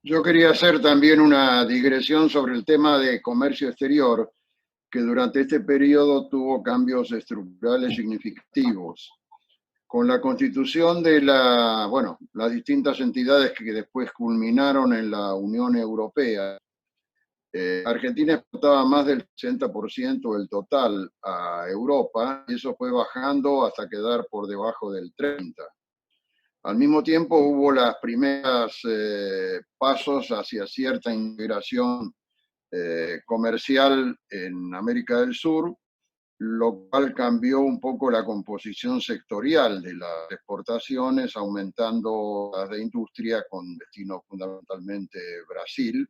Yo quería hacer también una digresión sobre el tema de comercio exterior, que durante este periodo tuvo cambios estructurales significativos. Con la constitución de las distintas entidades que después culminaron en la Unión Europea, Argentina exportaba más del 60% del total a Europa, y eso fue bajando hasta quedar por debajo del 30%. Al mismo tiempo hubo las primeras pasos hacia cierta integración comercial en América del Sur, lo cual cambió un poco la composición sectorial de las exportaciones, aumentando las de industria con destino fundamentalmente Brasil,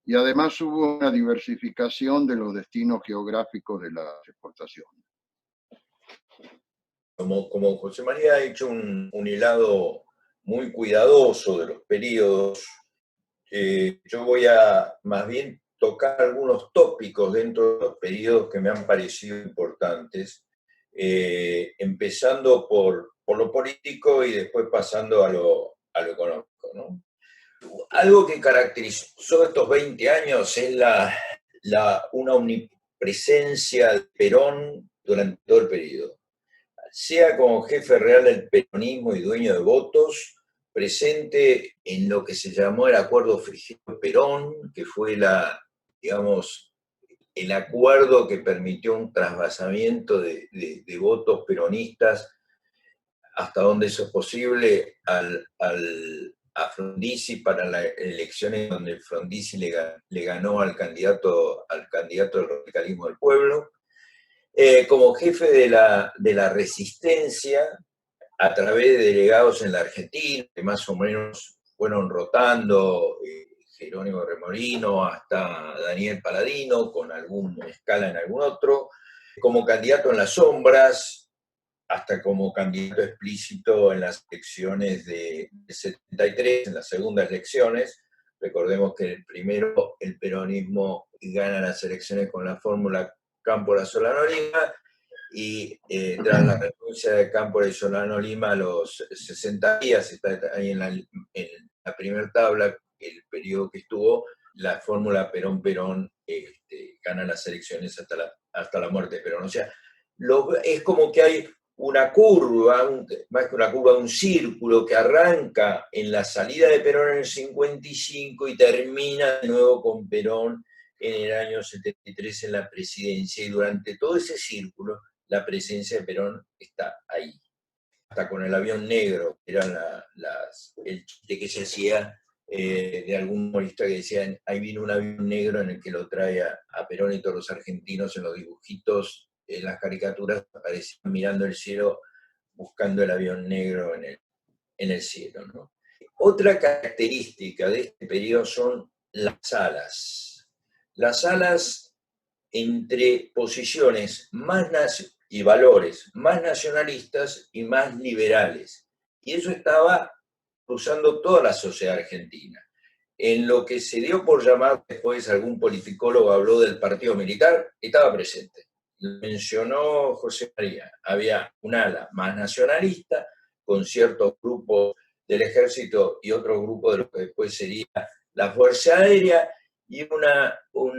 y además hubo una diversificación de los destinos geográficos de las exportaciones. Como José María ha hecho un hilado muy cuidadoso de los periodos, yo voy a más bien tocar algunos tópicos dentro de los periodos que me han parecido importantes, empezando por lo político y después pasando a lo económico, ¿no? Algo que caracterizó estos 20 años es una omnipresencia de Perón durante todo el periodo. Sea como jefe real del peronismo y dueño de votos, presente en lo que se llamó el Acuerdo Frigero-Perón, que fue el acuerdo que permitió un trasvasamiento de votos peronistas hasta donde eso es posible a Frondizi para las elecciones donde Frondizi le ganó al candidato del radicalismo del pueblo. Como jefe de la resistencia, a través de delegados en la Argentina, que más o menos fueron rotando, Jerónimo Remolino hasta Daniel Paladino, con alguna escala en algún otro, como candidato en las sombras, hasta como candidato explícito en las elecciones de 73, en las segundas elecciones. Recordemos que el peronismo gana las elecciones con la fórmula Cámpora Solano Lima, y tras la renuncia de Cámpora y Solano Lima a los 60 días, está ahí en la primera tabla, el periodo que estuvo, la fórmula Perón-Perón gana las elecciones hasta la muerte de Perón. O sea, es como que hay una curva, más que una curva, un círculo que arranca en la salida de Perón en el 55 y termina de nuevo con Perón en el año 73 en la presidencia, y durante todo ese círculo la presencia de Perón está ahí. Hasta con el avión negro, era el chiste que se hacía de algún humorista que decía, ahí viene un avión negro en el que lo trae a Perón, y todos los argentinos en los dibujitos, en las caricaturas, aparecían mirando el cielo, buscando el avión negro en el cielo, ¿no? Otra característica de este periodo son las alas. Las alas entre posiciones y valores más nacionalistas y más liberales. Y eso estaba cruzando toda la sociedad argentina. En lo que se dio por llamar después, algún politicólogo habló del partido militar, estaba presente. Lo mencionó José María. Había un ala más nacionalista, con ciertos grupos del ejército y otro grupo de lo que después sería la Fuerza Aérea, y un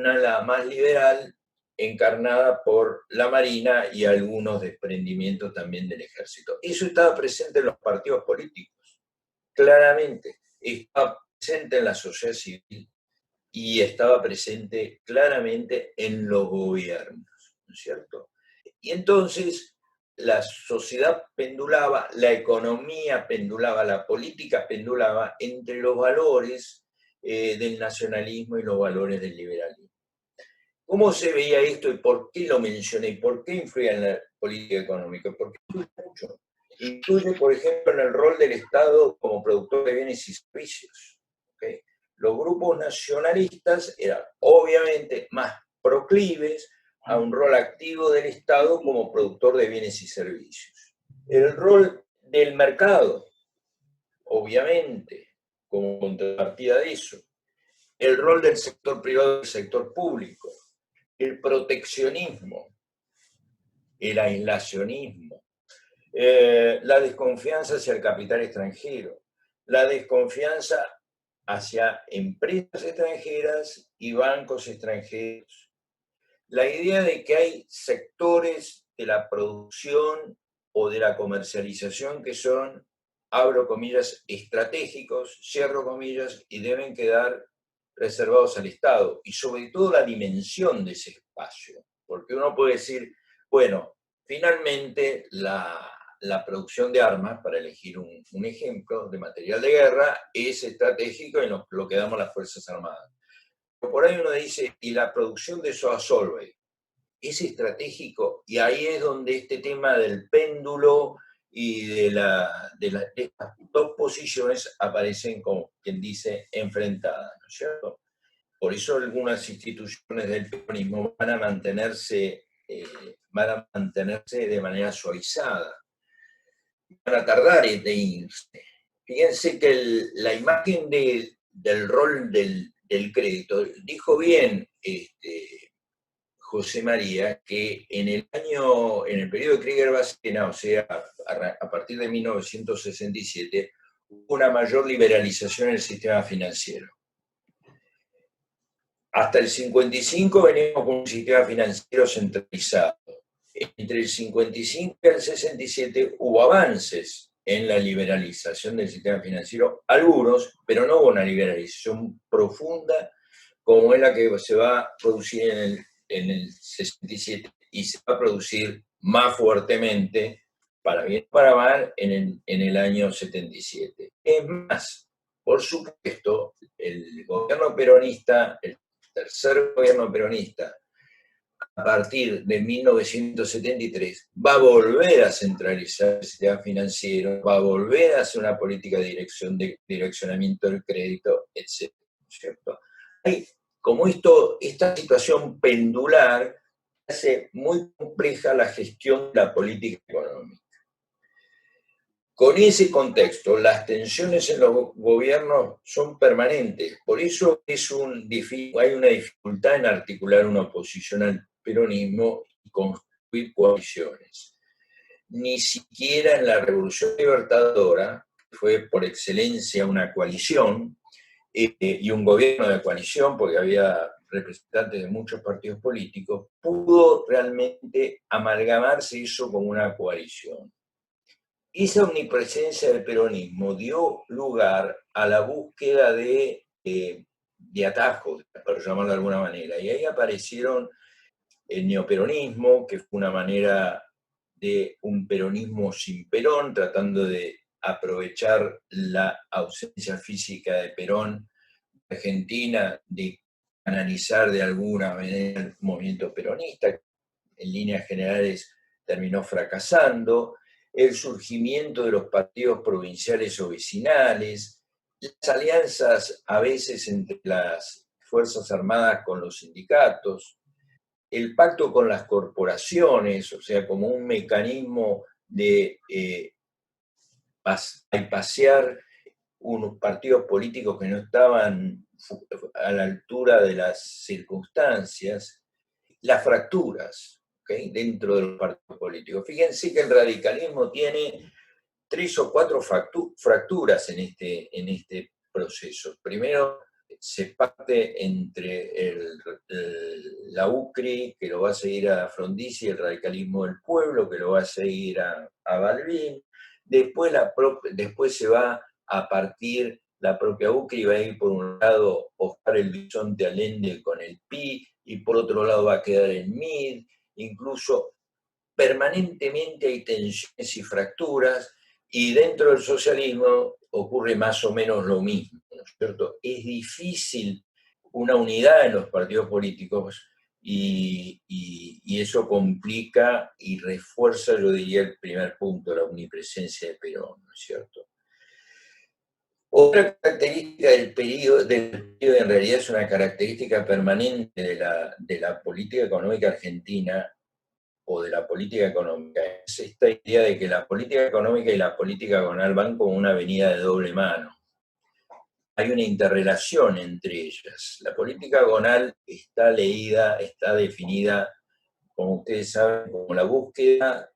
ala más liberal encarnada por la Marina y algunos desprendimientos también del ejército. Eso estaba presente en los partidos políticos, claramente. Estaba presente en la sociedad civil y estaba presente claramente en los gobiernos, ¿no es cierto? Y entonces la sociedad pendulaba, la economía pendulaba, la política pendulaba entre los valores del nacionalismo y los valores del liberalismo. ¿Cómo se veía esto y por qué lo mencioné y por qué influía en la política económica? Porque influye mucho. Influye, por ejemplo, en el rol del Estado como productor de bienes y servicios. ¿Okay? Los grupos nacionalistas eran obviamente más proclives a un rol activo del Estado como productor de bienes y servicios. El rol del mercado, obviamente, como contrapartida de eso. El rol del sector privado y del sector público. El proteccionismo, el aislacionismo, la desconfianza hacia el capital extranjero, la desconfianza hacia empresas extranjeras y bancos extranjeros. La idea de que hay sectores de la producción o de la comercialización que son, abro comillas, estratégicos, cierro comillas, y deben quedar reservados al Estado, y sobre todo la dimensión de ese espacio, porque uno puede decir, bueno, finalmente la producción de armas, para elegir un ejemplo de material de guerra, es estratégico y nos lo quedamos las Fuerzas Armadas. Pero por ahí uno dice, y la producción de soda Solvay es estratégico, y ahí es donde este tema del péndulo y de estas dos posiciones aparecen, como quien dice, enfrentadas, ¿no es cierto? Por eso algunas instituciones del peronismo van a mantenerse de manera suavizada, van a tardar en irse. Fíjense que la imagen del rol del crédito, dijo bien José María, que en el periodo de Krieger-Bassena, o sea, a partir de 1967, hubo una mayor liberalización en el sistema financiero. Hasta el 55 veníamos con un sistema financiero centralizado. Entre el 55 y el 67 hubo avances en la liberalización del sistema financiero, algunos, pero no hubo una liberalización profunda como es la que se va a producir en el 67 y se va a producir más fuertemente, para bien o para mal, en el año 77. Es más, por supuesto, el gobierno peronista, el tercer gobierno peronista, a partir de 1973, va a volver a centralizar el sistema financiero, va a volver a hacer una política de direccionamiento del crédito, etc. ¿Cierto? Como esta situación pendular hace muy compleja la gestión de la política económica. Con ese contexto, las tensiones en los gobiernos son permanentes, por eso hay una dificultad en articular una oposición al peronismo y construir coaliciones. Ni siquiera en la Revolución Libertadora, que fue por excelencia una coalición, y un gobierno de coalición, porque había representantes de muchos partidos políticos, pudo realmente amalgamarse eso como una coalición. Esa omnipresencia del peronismo dio lugar a la búsqueda de atajos, por llamarlo de alguna manera, y ahí aparecieron el neoperonismo, que fue una manera de un peronismo sin Perón, tratando de aprovechar la ausencia física de Perón en Argentina, de canalizar de alguna manera el movimiento peronista, en líneas generales terminó fracasando, el surgimiento de los partidos provinciales o vecinales, las alianzas a veces entre las Fuerzas Armadas con los sindicatos, el pacto con las corporaciones, o sea, como un mecanismo de pasear unos partidos políticos que no estaban a la altura de las circunstancias, las fracturas, ¿okay?, dentro de los partidos políticos. Fíjense que el radicalismo tiene 3 o 4 fracturas en este proceso. Primero, se parte entre la UCRI, que lo va a seguir a Frondizi, el radicalismo del pueblo, que lo va a seguir a Balbín. Después se va a partir la propia UCRI, va a ir por un lado Oscar El Bisonte Allende con el PI, y por otro lado va a quedar el MID. Incluso permanentemente hay tensiones y fracturas, y dentro del socialismo ocurre más o menos lo mismo, ¿no es cierto? Es difícil una unidad en los partidos políticos, y eso complica y refuerza, yo diría, el primer punto, la omnipresencia de Perón, ¿no es cierto? Otra característica del periodo, en realidad es una característica permanente de la política económica argentina, o de la política económica, es esta idea de que la política económica y la política agonal van como una avenida de doble mano. Hay una interrelación entre ellas. La política agonal está leída, está definida, como ustedes saben, como la búsqueda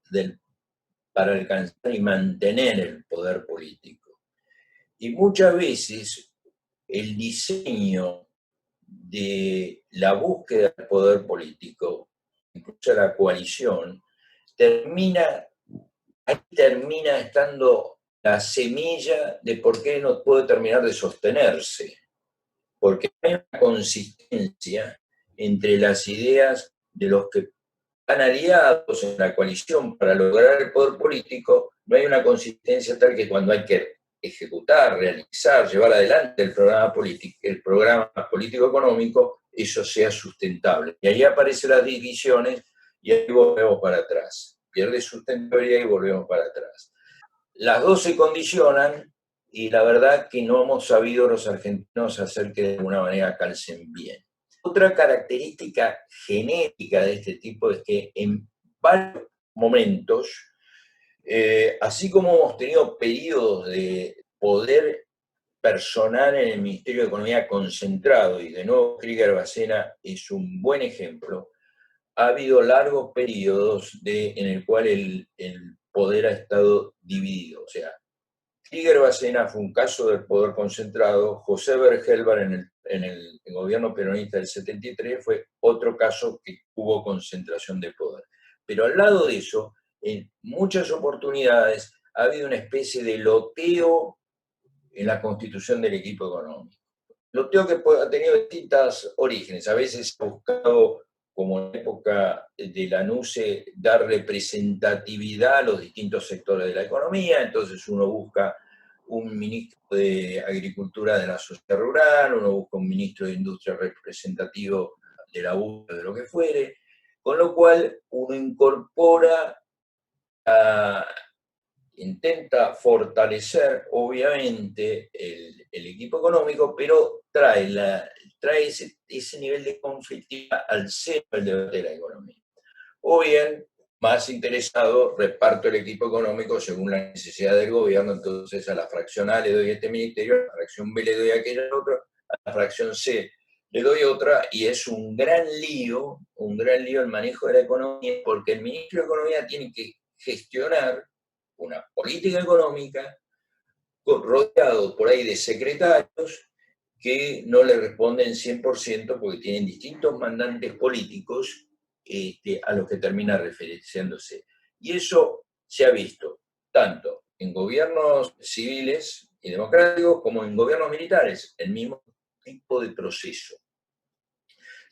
para alcanzar y mantener el poder político. Y muchas veces el diseño de la búsqueda del poder político, incluso la coalición, termina estando la semilla de por qué no puede terminar de sostenerse. Porque hay una consistencia entre las ideas de los que están aliados en la coalición para lograr el poder político. No hay una consistencia tal que cuando hay que ejecutar, realizar, llevar adelante el programa político-económico, eso sea sustentable. Y ahí aparecen las divisiones y ahí volvemos para atrás. Pierde sustentabilidad y volvemos para atrás. Las dos se condicionan, y la verdad que no hemos sabido los argentinos hacer que de alguna manera calcen bien. Otra característica genética de este tipo es que en varios momentos, así como hemos tenido periodos de poder personal en el Ministerio de Economía concentrado, y de nuevo Krieger-Bacena es un buen ejemplo, ha habido largos periodos en el cual el poder ha estado dividido. O sea, Krieger-Bacena fue un caso del poder concentrado, José Bergelbar en el gobierno peronista del 73 fue otro caso que hubo concentración de poder. Pero al lado de eso, en muchas oportunidades ha habido una especie de loteo en la constitución del equipo económico. Loteo que ha tenido distintos orígenes. A veces ha buscado, como en la época de Lanusse, dar representatividad a los distintos sectores de la economía. Entonces uno busca un ministro de Agricultura de la sociedad rural, uno busca un ministro de Industria representativo de la UBA, de lo que fuere, con lo cual uno incorpora, intenta fortalecer obviamente el equipo económico, pero trae ese nivel de conflictividad al centro del debate de la economía. O bien, más interesado, reparto el equipo económico según la necesidad del gobierno, entonces a la fracción A le doy este ministerio, a la fracción B le doy aquella otra, a la fracción C le doy otra, y es un gran lío el manejo de la economía, porque el ministro de Economía tiene que gestionar una política económica rodeado por ahí de secretarios que no le responden 100% porque tienen distintos mandantes políticos a los que termina referenciándose. Y eso se ha visto tanto en gobiernos civiles y democráticos como en gobiernos militares, el mismo tipo de proceso.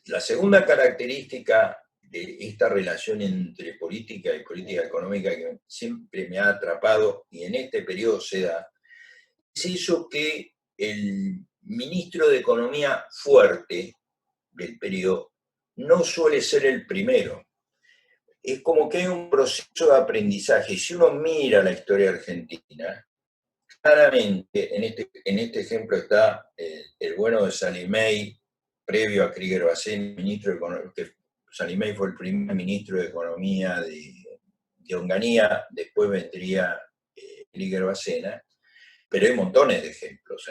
La segunda característica de esta relación entre política y política económica que siempre me ha atrapado, y en este periodo se da, es eso que el ministro de Economía fuerte del periodo no suele ser el primero. Es como que hay un proceso de aprendizaje. Si uno mira la historia argentina, claramente, en este ejemplo está el bueno de Salimey, previo a Krieger Bacén, ministro de Economía, que Salimey fue el primer ministro de Economía de Onganía, después vendría Krieger Bacena, pero hay montones de ejemplos.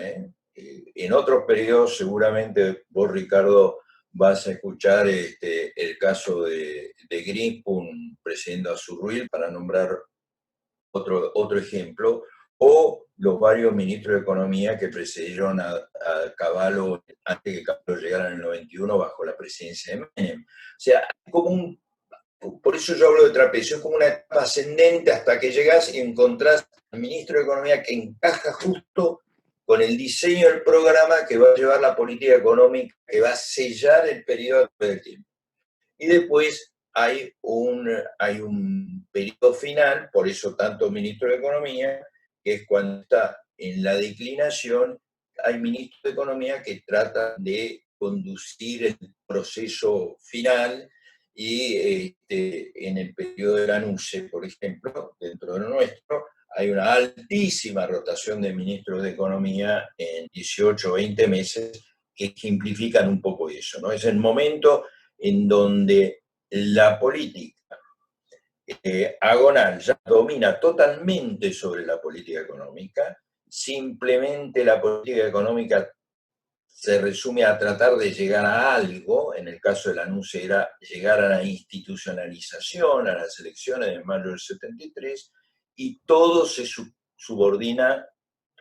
En otros periodos, seguramente vos, Ricardo, vas a escuchar el caso de Greenspoon presidiendo a Surruil, para nombrar otro ejemplo, o los varios ministros de Economía que precedieron a Cavallo antes que Cavallo llegara en el 91 bajo la presidencia de Menem. O sea, por eso yo hablo de trapecio, es como una etapa ascendente hasta que llegás y encontrás al ministro de Economía que encaja justo con el diseño del programa que va a llevar la política económica, que va a sellar el periodo del tiempo. Y después hay un periodo final, por eso tanto ministro de Economía, que es cuando está en la declinación, hay ministros de Economía que tratan de conducir el proceso final, y en el periodo de la NUCE, por ejemplo, dentro de lo nuestro, hay una altísima rotación de ministros de Economía en 18 o 20 meses que ejemplifican un poco eso, ¿no? Es el momento en donde la política agonal ya domina totalmente sobre la política económica. Simplemente la política económica se resume a tratar de llegar a algo. En el caso de la NUCE era llegar a la institucionalización, a las elecciones de mayo del 73, y todo se subordina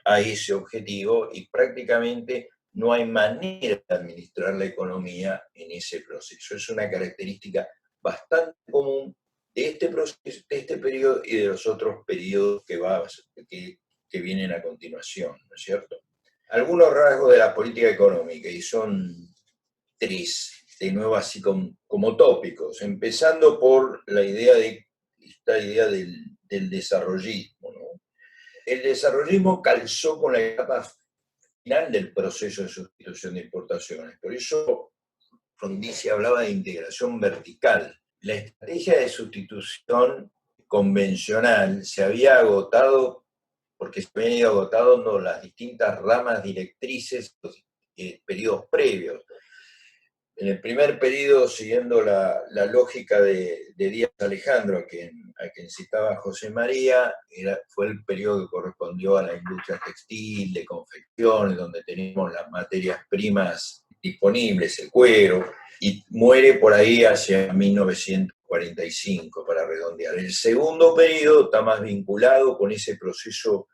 a ese objetivo, y prácticamente no hay manera de administrar la economía en ese proceso. Es una característica bastante común de este proceso, de este periodo y de los otros periodos que vienen a continuación, ¿no es cierto? Algunos rasgos de la política económica, y son tres, de nuevo así como tópicos, empezando por esta idea del desarrollismo, ¿no? El desarrollismo calzó con la etapa final del proceso de sustitución de importaciones. Por eso Frondizi hablaba de integración vertical. La estrategia de sustitución convencional se había agotado porque se habían ido agotando las distintas ramas directrices de los periodos previos. En el primer periodo, siguiendo la lógica de Díaz Alejandro, a quien citaba José María, fue el periodo que correspondió a la industria textil, de confección, donde teníamos las materias primas disponibles, el cuero, y muere por ahí hacia 1945, para redondear. El segundo periodo está más vinculado con ese proceso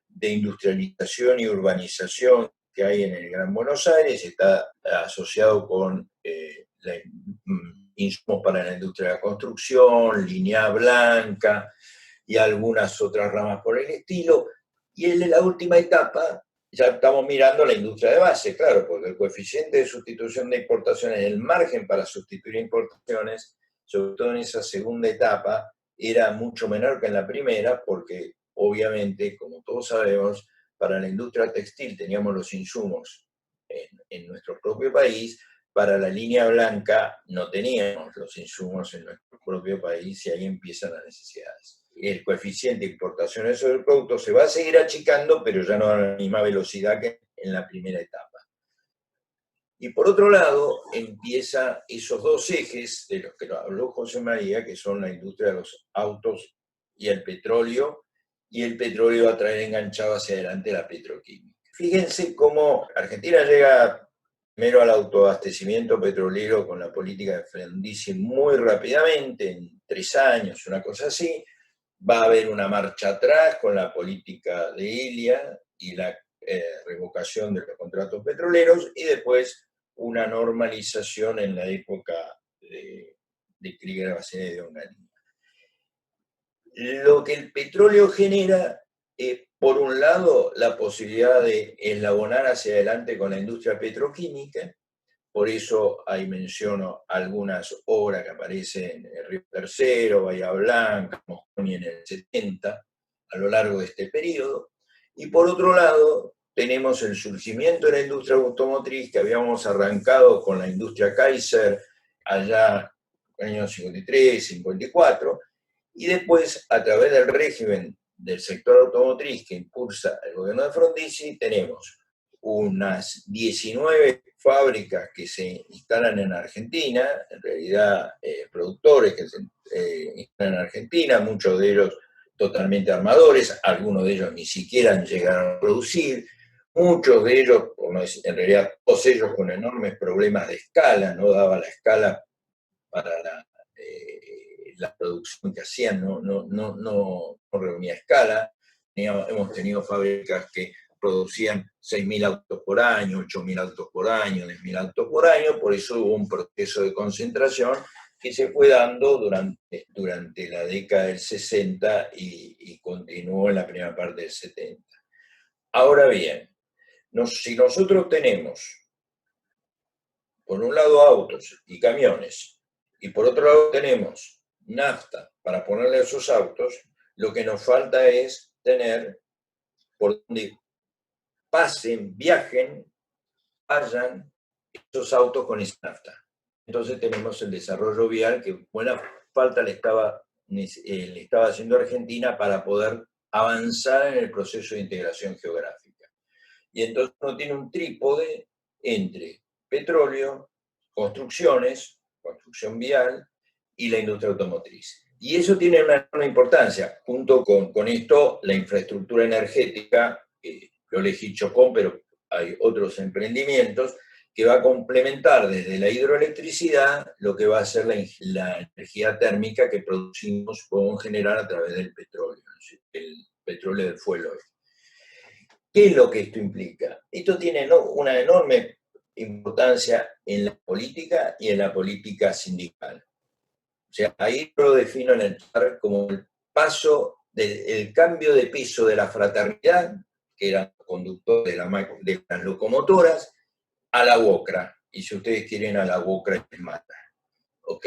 de industrialización y urbanización que hay en el Gran Buenos Aires, está asociado con insumos para la industria de la construcción, línea blanca y algunas otras ramas por el estilo. Y en la última etapa ya estamos mirando la industria de base, claro, porque el coeficiente de sustitución de importaciones, el margen para sustituir importaciones, sobre todo en esa segunda etapa, era mucho menor que en la primera, porque obviamente, como todos sabemos, para la industria textil teníamos los insumos en nuestro propio país, para la línea blanca no teníamos los insumos en nuestro propio país, y ahí empiezan las necesidades. El coeficiente de importaciones sobre el producto se va a seguir achicando, pero ya no a la misma velocidad que en la primera etapa. Y por otro lado, empiezan esos dos ejes de los que habló José María, que son la industria de los autos y el petróleo va a traer enganchado hacia adelante la petroquímica. Fíjense cómo Argentina llega primero al autoabastecimiento petrolero con la política de Frondizi muy rápidamente, en 3 años, una cosa así. Va a haber una marcha atrás con la política de Ilia y la revocación de los contratos petroleros, y después una normalización en la época de Krieger Bacén y de Onganía. Lo que el petróleo genera, por un lado, la posibilidad de eslabonar hacia adelante con la industria petroquímica. Por eso ahí menciono algunas obras que aparecen en el Río Tercero, Bahía Blanca, Mosconi en el 70, a lo largo de este periodo. Y por otro lado, tenemos el surgimiento de la industria automotriz, que habíamos arrancado con la industria Kaiser allá en el año 53, 54, y después, a través del régimen del sector automotriz que impulsa el gobierno de Frondizi, tenemos unas 19 fábricas que se instalan en Argentina, en realidad productores que se instalan en Argentina, muchos de ellos totalmente armadores, algunos de ellos ni siquiera llegaron a producir, muchos de ellos, en realidad todos ellos con enormes problemas de escala, no daba la escala para la producción que hacían, no reunía escala. Hemos tenido fábricas que producían 6.000 autos por año, 8.000 autos por año, 10.000 autos por año, por eso hubo un proceso de concentración que se fue dando durante la década del 60 y continuó en la primera parte del 70. Ahora bien, si nosotros tenemos, por un lado, autos y camiones, y por otro lado tenemos nafta para ponerle a esos autos, lo que nos falta es tener por donde pasen, viajen, vayan esos autos con esa nafta. Entonces tenemos el desarrollo vial que buena falta le estaba haciendo Argentina para poder avanzar en el proceso de integración geográfica. Y entonces uno tiene un trípode entre petróleo, construcción vial y la industria automotriz. Y eso tiene una enorme importancia. Junto con esto, la infraestructura energética, yo elegí Chocón, pero hay otros emprendimientos, que va a complementar desde la hidroelectricidad lo que va a ser la energía térmica que producimos, podemos generar a través del petróleo, el petróleo del fuel oil. ¿Qué es lo que esto implica? Esto tiene una enorme importancia en la política y en la política sindical. O sea, ahí lo defino en el TAR como el paso del cambio de peso de la fraternidad, que eran conductores de las locomotoras, a la UOCRA, y si ustedes quieren a la UOCRA ESMATA, ¿ok?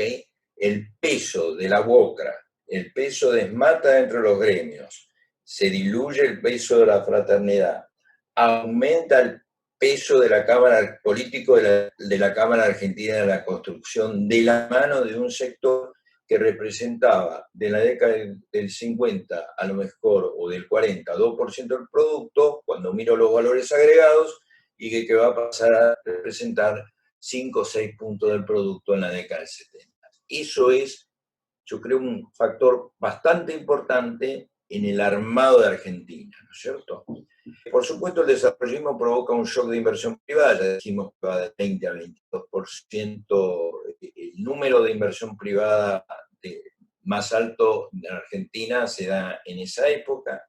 El peso de la UOCRA, el peso de ESMATA dentro de los gremios, se diluye el peso de la fraternidad, aumenta el peso de la Cámara político de la Cámara Argentina de la Construcción, de la mano de un sector que representaba de la década del 50 a lo mejor, o del 40, 2% del producto, cuando miro los valores agregados, y que va a pasar a representar 5 o 6 puntos del producto en la década del 70. Eso es, yo creo, un factor bastante importante en el armado de Argentina, ¿no es cierto? Por supuesto, el desarrollismo provoca un shock de inversión privada, ya dijimos que va de 20 a 22%, el número de inversión privada más alto de Argentina se da en esa época,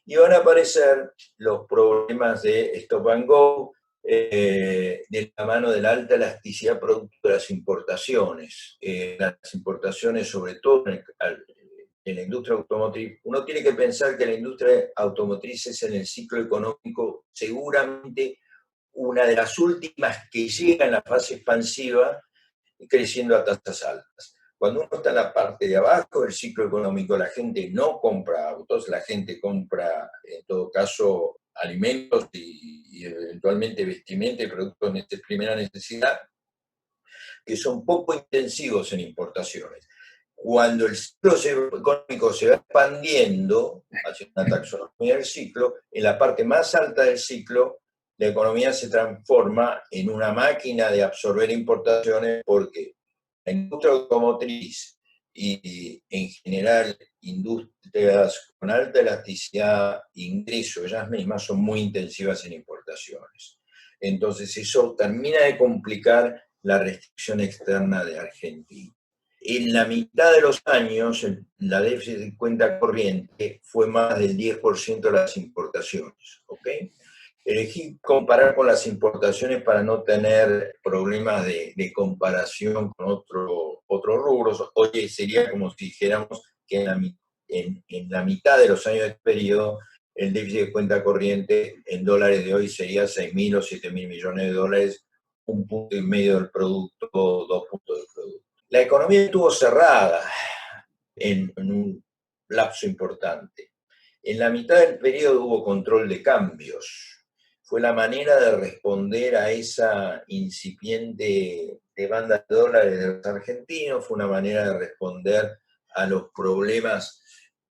y van a aparecer los problemas de stop and go, de la mano de la alta elasticidad producto de las importaciones. Las importaciones, sobre todo en la industria automotriz, uno tiene que pensar que la industria automotriz es en el ciclo económico seguramente una de las últimas que llega en la fase expansiva y creciendo a tasas altas. Cuando uno está en la parte de abajo del ciclo económico, la gente no compra autos, la gente compra, en todo caso, alimentos y eventualmente vestimenta y productos de primera necesidad, que son poco intensivos en importaciones. Cuando el ciclo económico se va expandiendo hacia una taxonomía del ciclo, en la parte más alta del ciclo, la economía se transforma en una máquina de absorber importaciones, porque la industria automotriz y en general industrias con alta elasticidad e ingreso, ellas mismas son muy intensivas en importaciones. Entonces eso termina de complicar la restricción externa de Argentina. En la mitad de los años, la déficit de cuenta corriente fue más del 10% de las importaciones, ¿ok? Elegí comparar con las importaciones para no tener problemas de comparación con otros rubros. Hoy sería como si dijéramos que en la mitad de los años de este periodo, el déficit de cuenta corriente en dólares de hoy sería 6.000 o 7.000 millones de dólares, 1,5 puntos del producto, 2 puntos del producto. La economía estuvo cerrada en un lapso importante. En la mitad del periodo hubo control de cambios. Fue la manera de responder a esa incipiente demanda de dólares de los argentinos, fue una manera de responder a los problemas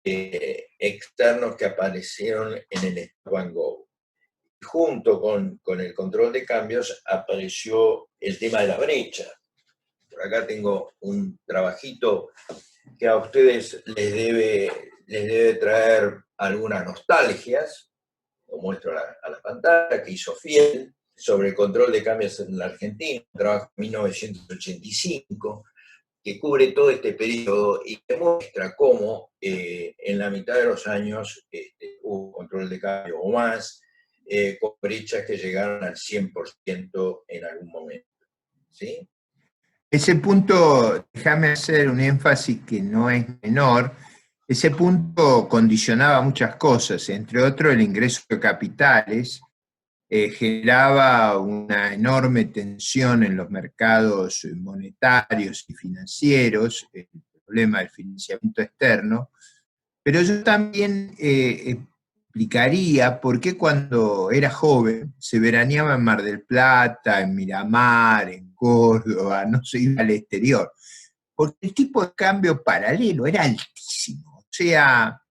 externos que aparecieron en el stop and go. Junto con el control de cambios apareció el tema de la brecha. Por acá tengo un trabajito que a ustedes les debe traer algunas nostalgias, lo muestro a la pantalla, que hizo Fiel sobre el control de cambios en la Argentina, un trabajo en 1985, que cubre todo este periodo y demuestra cómo en la mitad de los años hubo control de cambio o más, con brechas que llegaron al 100% en algún momento. ¿Sí? Ese punto, déjame hacer un énfasis que no es menor, ese punto condicionaba muchas cosas, entre otros el ingreso de capitales, generaba una enorme tensión en los mercados monetarios y financieros, el problema del financiamiento externo, pero yo también explicaría por qué cuando era joven se veraneaba en Mar del Plata, en Miramar, en Córdoba, no se iba al exterior, porque el tipo de cambio paralelo era altísimo, o sea,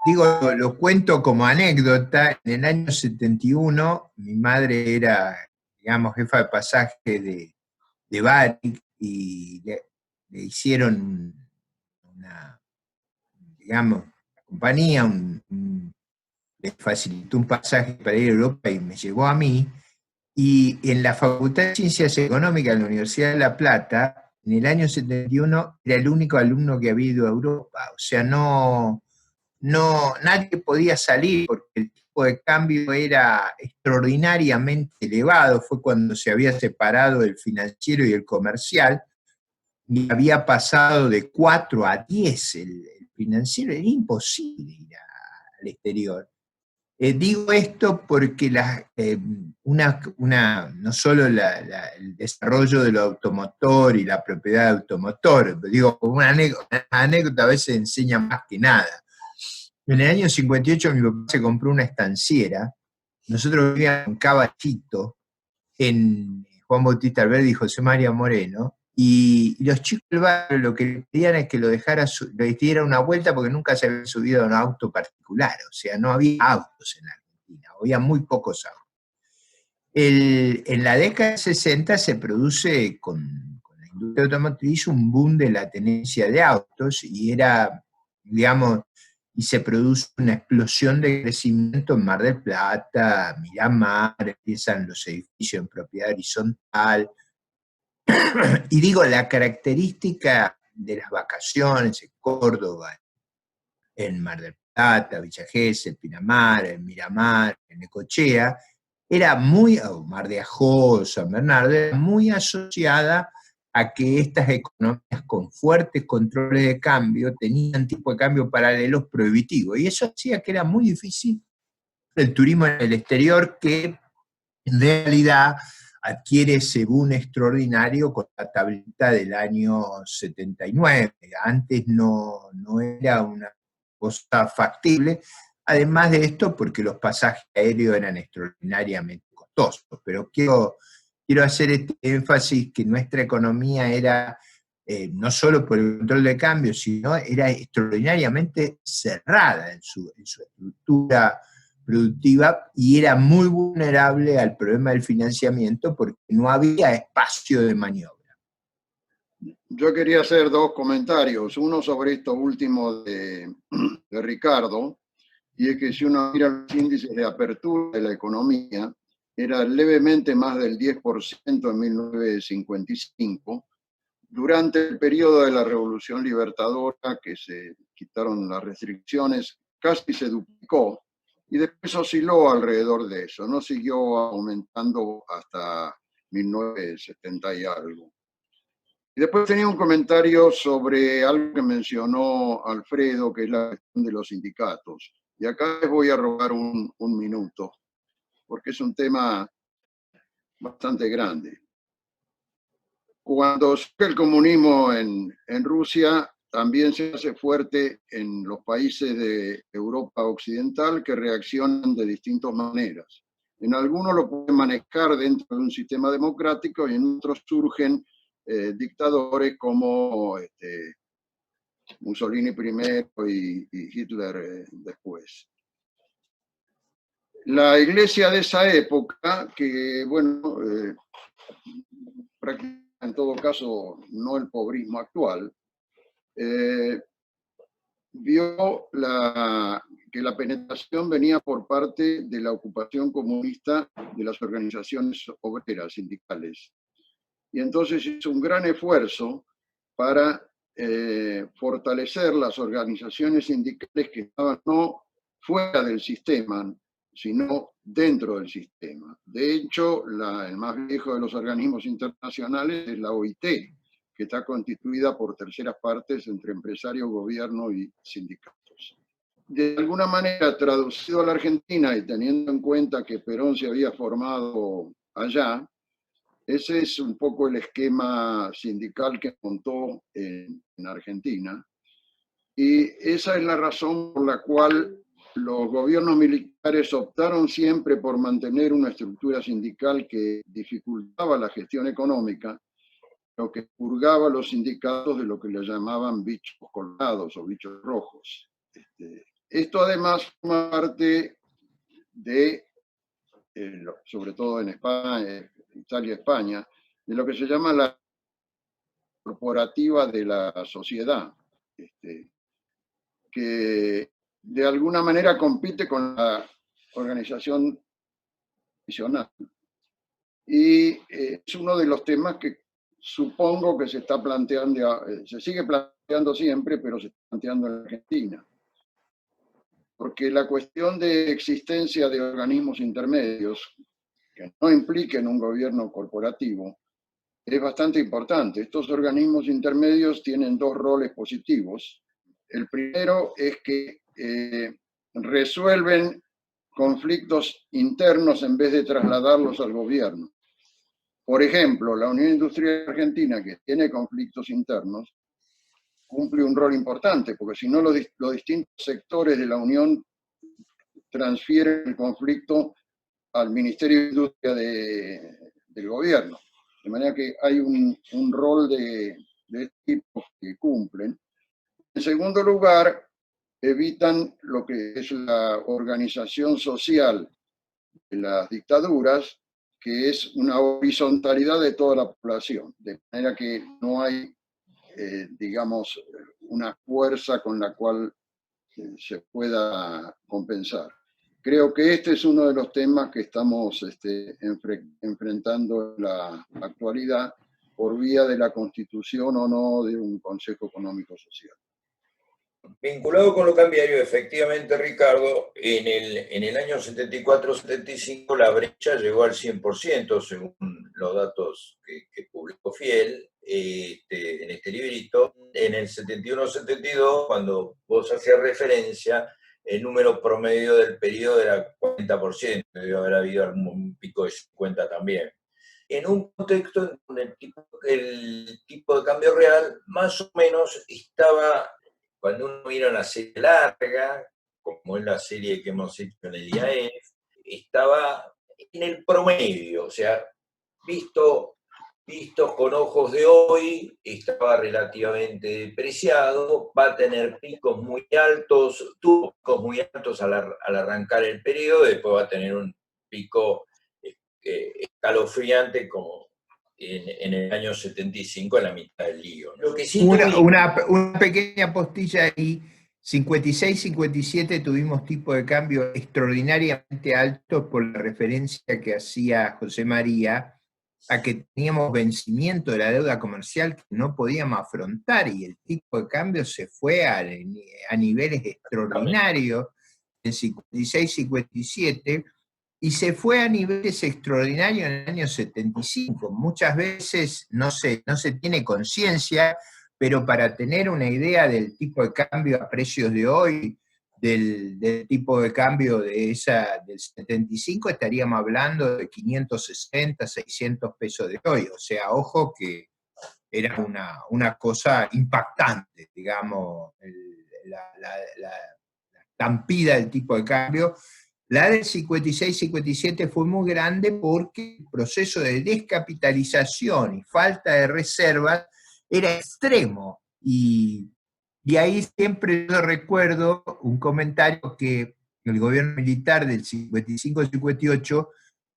digo, lo cuento como anécdota, en el año 71 mi madre era, digamos, jefa de pasaje de Varig y le hicieron una, digamos, la compañía le facilitó un pasaje para ir a Europa y me llevó a mí, y en la Facultad de Ciencias Económicas de la Universidad de La Plata, en el año 71 era el único alumno que había ido a Europa, o sea, nadie podía salir porque el tipo de cambio era extraordinariamente elevado, fue cuando se había separado el financiero y el comercial, y había pasado de 4 a 10 el financiero, era imposible ir al exterior. Digo esto porque no solo el desarrollo de lo automotor y la propiedad automotor, digo, una anécdota a veces enseña más que nada. En el año 58 mi papá se compró una estanciera, nosotros vivíamos en Caballito, en Juan Bautista Alberdi y José María Moreno, y los chicos del barrio lo que le pedían es que lo diera una vuelta porque nunca se había subido a un auto particular, o sea, no había autos en la Argentina, había muy pocos autos. En la década de 60 se produce con la industria automotriz un boom de la tenencia de autos y era, digamos, y se produce una explosión de crecimiento en Mar del Plata, Miramar, empiezan los edificios en propiedad horizontal. Y digo, la característica de las vacaciones en Córdoba, en Mar del Plata, Villa Gesell, Pinamar, en Miramar, en Necochea, era muy, o Mar de Ajó, San Bernardo, era muy asociada a que estas economías con fuertes controles de cambio tenían tipo de cambio paralelos prohibitivos. Y eso hacía que era muy difícil el turismo en el exterior, que en realidad adquiere ese boom extraordinario con la tablita del año 79. Antes no era una cosa factible. Además de esto, porque los pasajes aéreos eran extraordinariamente costosos. Pero quiero hacer este énfasis que nuestra economía era, no solo por el control de cambio, sino era extraordinariamente cerrada en su estructura productiva y era muy vulnerable al problema del financiamiento porque no había espacio de maniobra. Yo quería hacer dos comentarios, uno sobre esto último de Ricardo, y es que si uno mira los índices de apertura de la economía, era levemente más del 10% en 1955. Durante el periodo de la Revolución Libertadora, que se quitaron las restricciones, casi se duplicó y después osciló alrededor de eso, no siguió aumentando hasta 1970 y algo. Y después tenía un comentario sobre algo que mencionó Alfredo, que es la cuestión de los sindicatos. Y acá les voy a robar un minuto, porque es un tema bastante grande. Cuando surge el comunismo en Rusia, también se hace fuerte en los países de Europa Occidental que reaccionan de distintas maneras. En algunos lo pueden manejar dentro de un sistema democrático y en otros surgen dictadores como Mussolini primero y Hitler después. La iglesia de esa época, que bueno, prácticamente en todo caso no el pobrismo actual, vio que la penetración venía por parte de la ocupación comunista de las organizaciones obreras sindicales. Y entonces hizo un gran esfuerzo para fortalecer las organizaciones sindicales que estaban no fuera del sistema, sino dentro del sistema. De hecho, el más viejo de los organismos internacionales es la OIT, que está constituida por terceras partes entre empresarios, gobierno y sindicatos. De alguna manera, traducido a la Argentina y teniendo en cuenta que Perón se había formado allá, ese es un poco el esquema sindical que montó en Argentina. Y esa es la razón por la cual los gobiernos militares optaron siempre por mantener una estructura sindical que dificultaba la gestión económica, lo que purgaba a los sindicatos de lo que le llamaban bichos colorados o bichos rojos. Esto además forma parte de, sobre todo en España, Italia, España, de lo que se llama la corporativa de la sociedad, que de alguna manera compite con la organización tradicional. Y es uno de los temas que supongo que se está planteando, se sigue planteando siempre, pero se está planteando en Argentina. Porque la cuestión de existencia de organismos intermedios, que no impliquen un gobierno corporativo, es bastante importante. Estos organismos intermedios tienen dos roles positivos. El primero es que resuelven conflictos internos en vez de trasladarlos al gobierno. Por ejemplo, la Unión Industrial Argentina, que tiene conflictos internos, cumple un rol importante, porque si no los distintos sectores de la Unión transfieren el conflicto al Ministerio de Industria del gobierno. De manera que hay un rol de este tipo que cumplen. En segundo lugar, evitan lo que es la organización social de las dictaduras, que es una horizontalidad de toda la población, de manera que no hay, digamos, una fuerza con la cual se pueda compensar. Creo que este es uno de los temas que estamos enfrentando en la actualidad por vía de la constitución o no de un Consejo Económico Social. Vinculado con lo cambiario, efectivamente, Ricardo, en el año 74-75 la brecha llegó al 100%, según los datos que publicó Fiel en este librito. En el 71-72, cuando vos hacías referencia, el número promedio del periodo era 40%, debió haber habido un pico de 50% también. En un contexto donde el tipo de cambio real más o menos estaba, cuando uno mira una serie larga, como es la serie que hemos hecho en el IAEF, estaba en el promedio, o sea, visto con ojos de hoy, estaba relativamente depreciado, va a tener picos muy altos, tuvo picos muy altos al arrancar el periodo, después va a tener un pico escalofriante como en el año 75, en la mitad del lío, ¿no? Lo que sí una pequeña postilla ahí. 56-57 tuvimos tipo de cambio extraordinariamente alto por la referencia que hacía José María a que teníamos vencimiento de la deuda comercial que no podíamos afrontar, y el tipo de cambio se fue a niveles extraordinarios en 56-57, y se fue a niveles extraordinarios en el año 75. Muchas veces no se tiene conciencia, pero para tener una idea del tipo de cambio a precios de hoy, del tipo de cambio del 75, estaríamos hablando de 560, 600 pesos de hoy. O sea, ojo que era una cosa impactante, digamos, la estampida del tipo de cambio. La del 56-57 fue muy grande porque el proceso de descapitalización y falta de reservas era extremo, y Y ahí siempre yo recuerdo un comentario que el gobierno militar del 55-58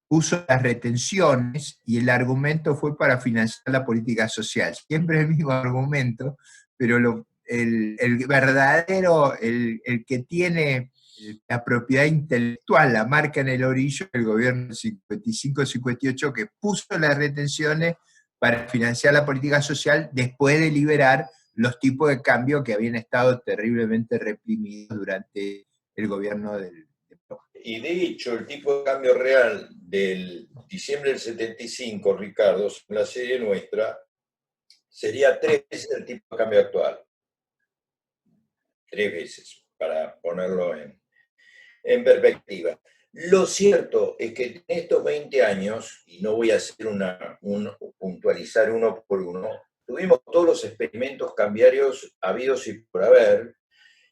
puso las retenciones y el argumento fue para financiar la política social. Siempre el mismo argumento, pero el verdadero, el que tiene la propiedad intelectual, la marca en el orillo, el gobierno del 55-58 que puso las retenciones para financiar la política social después de liberar los tipos de cambio que habían estado terriblemente reprimidos durante el gobierno del Y de hecho, el tipo de cambio real del diciembre del 75, Ricardo, en la serie nuestra, sería 3 veces el tipo de cambio actual. 3 veces, para ponerlo en perspectiva. Lo cierto es que en estos 20 años, y no voy a hacer puntualizar uno por uno, tuvimos todos los experimentos cambiarios habidos y por haber,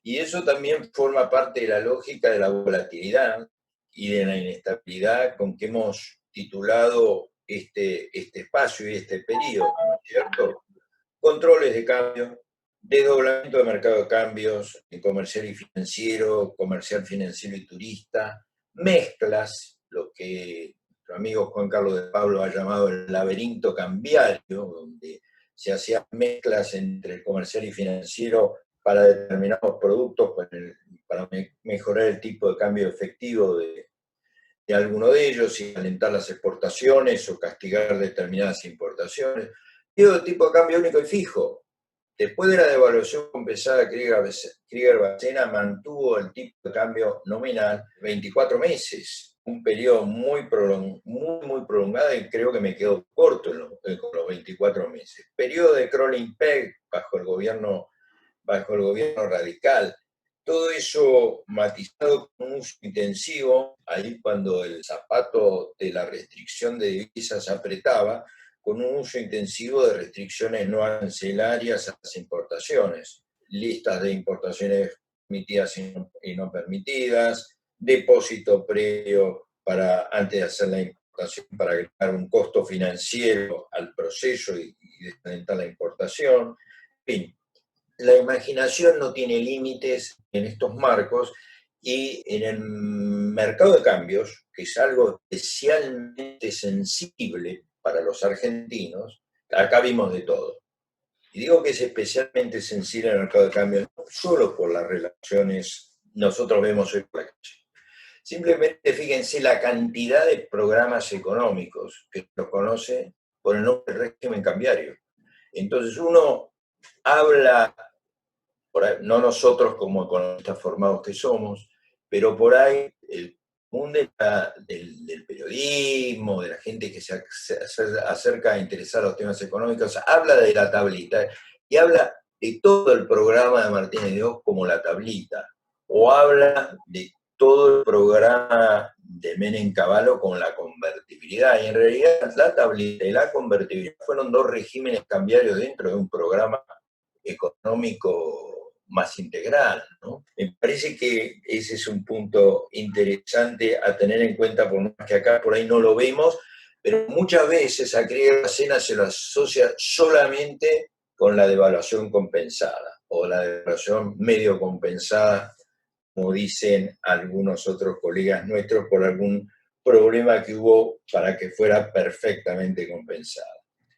y eso también forma parte de la lógica de la volatilidad y de la inestabilidad con que hemos titulado este espacio y este periodo, ¿no es cierto? Controles de cambio, desdoblamiento de mercado de cambios, en comercial y financiero, comercial, financiero y turista, mezclas, lo que nuestro amigo Juan Carlos de Pablo ha llamado el laberinto cambiario, donde se hacían mezclas entre el comercial y financiero para determinados productos, para mejorar el tipo de cambio efectivo de alguno de ellos y alentar las exportaciones o castigar determinadas importaciones. Y de tipo de cambio único y fijo. Después de la devaluación compensada, Krieger-Bacena mantuvo el tipo de cambio nominal 24 meses, un periodo muy prolongado, y creo que me quedo corto con los 24 meses. Periodo de crawling peg bajo el gobierno radical. Todo eso matizado con un uso intensivo, ahí cuando el zapato de la restricción de divisas apretaba, con un uso intensivo de restricciones no arancelarias a las importaciones, listas de importaciones permitidas y no permitidas, depósito previo antes de hacer la importación para agregar un costo financiero al proceso y desalentar la importación. En fin, la imaginación no tiene límites en estos marcos y en el mercado de cambios, que es algo especialmente sensible para los argentinos, acá vimos de todo. Y digo que es especialmente sensible el mercado de cambios no solo por las relaciones nosotros vemos hoy por la calle. Simplemente fíjense la cantidad de programas económicos que los conoce por el nombre de régimen cambiario. Entonces uno habla, por ahí, no nosotros como economistas formados que somos, pero por ahí el mundo del periodismo, de la gente que se acerca a interesar a los temas económicos, habla de la tablita y habla de todo el programa de Martínez de Oz como la tablita, o habla de todo el programa de Menem Cavallo con la convertibilidad, y en realidad la tablita y la convertibilidad fueron dos regímenes cambiarios dentro de un programa económico más integral, ¿no? Me parece que ese es un punto interesante a tener en cuenta, por más que acá por ahí no lo vemos, pero muchas veces a Krieger-Bacena se lo asocia solamente con la devaluación compensada o la devaluación medio compensada, como dicen algunos otros colegas nuestros, por algún problema que hubo para que fuera perfectamente compensada.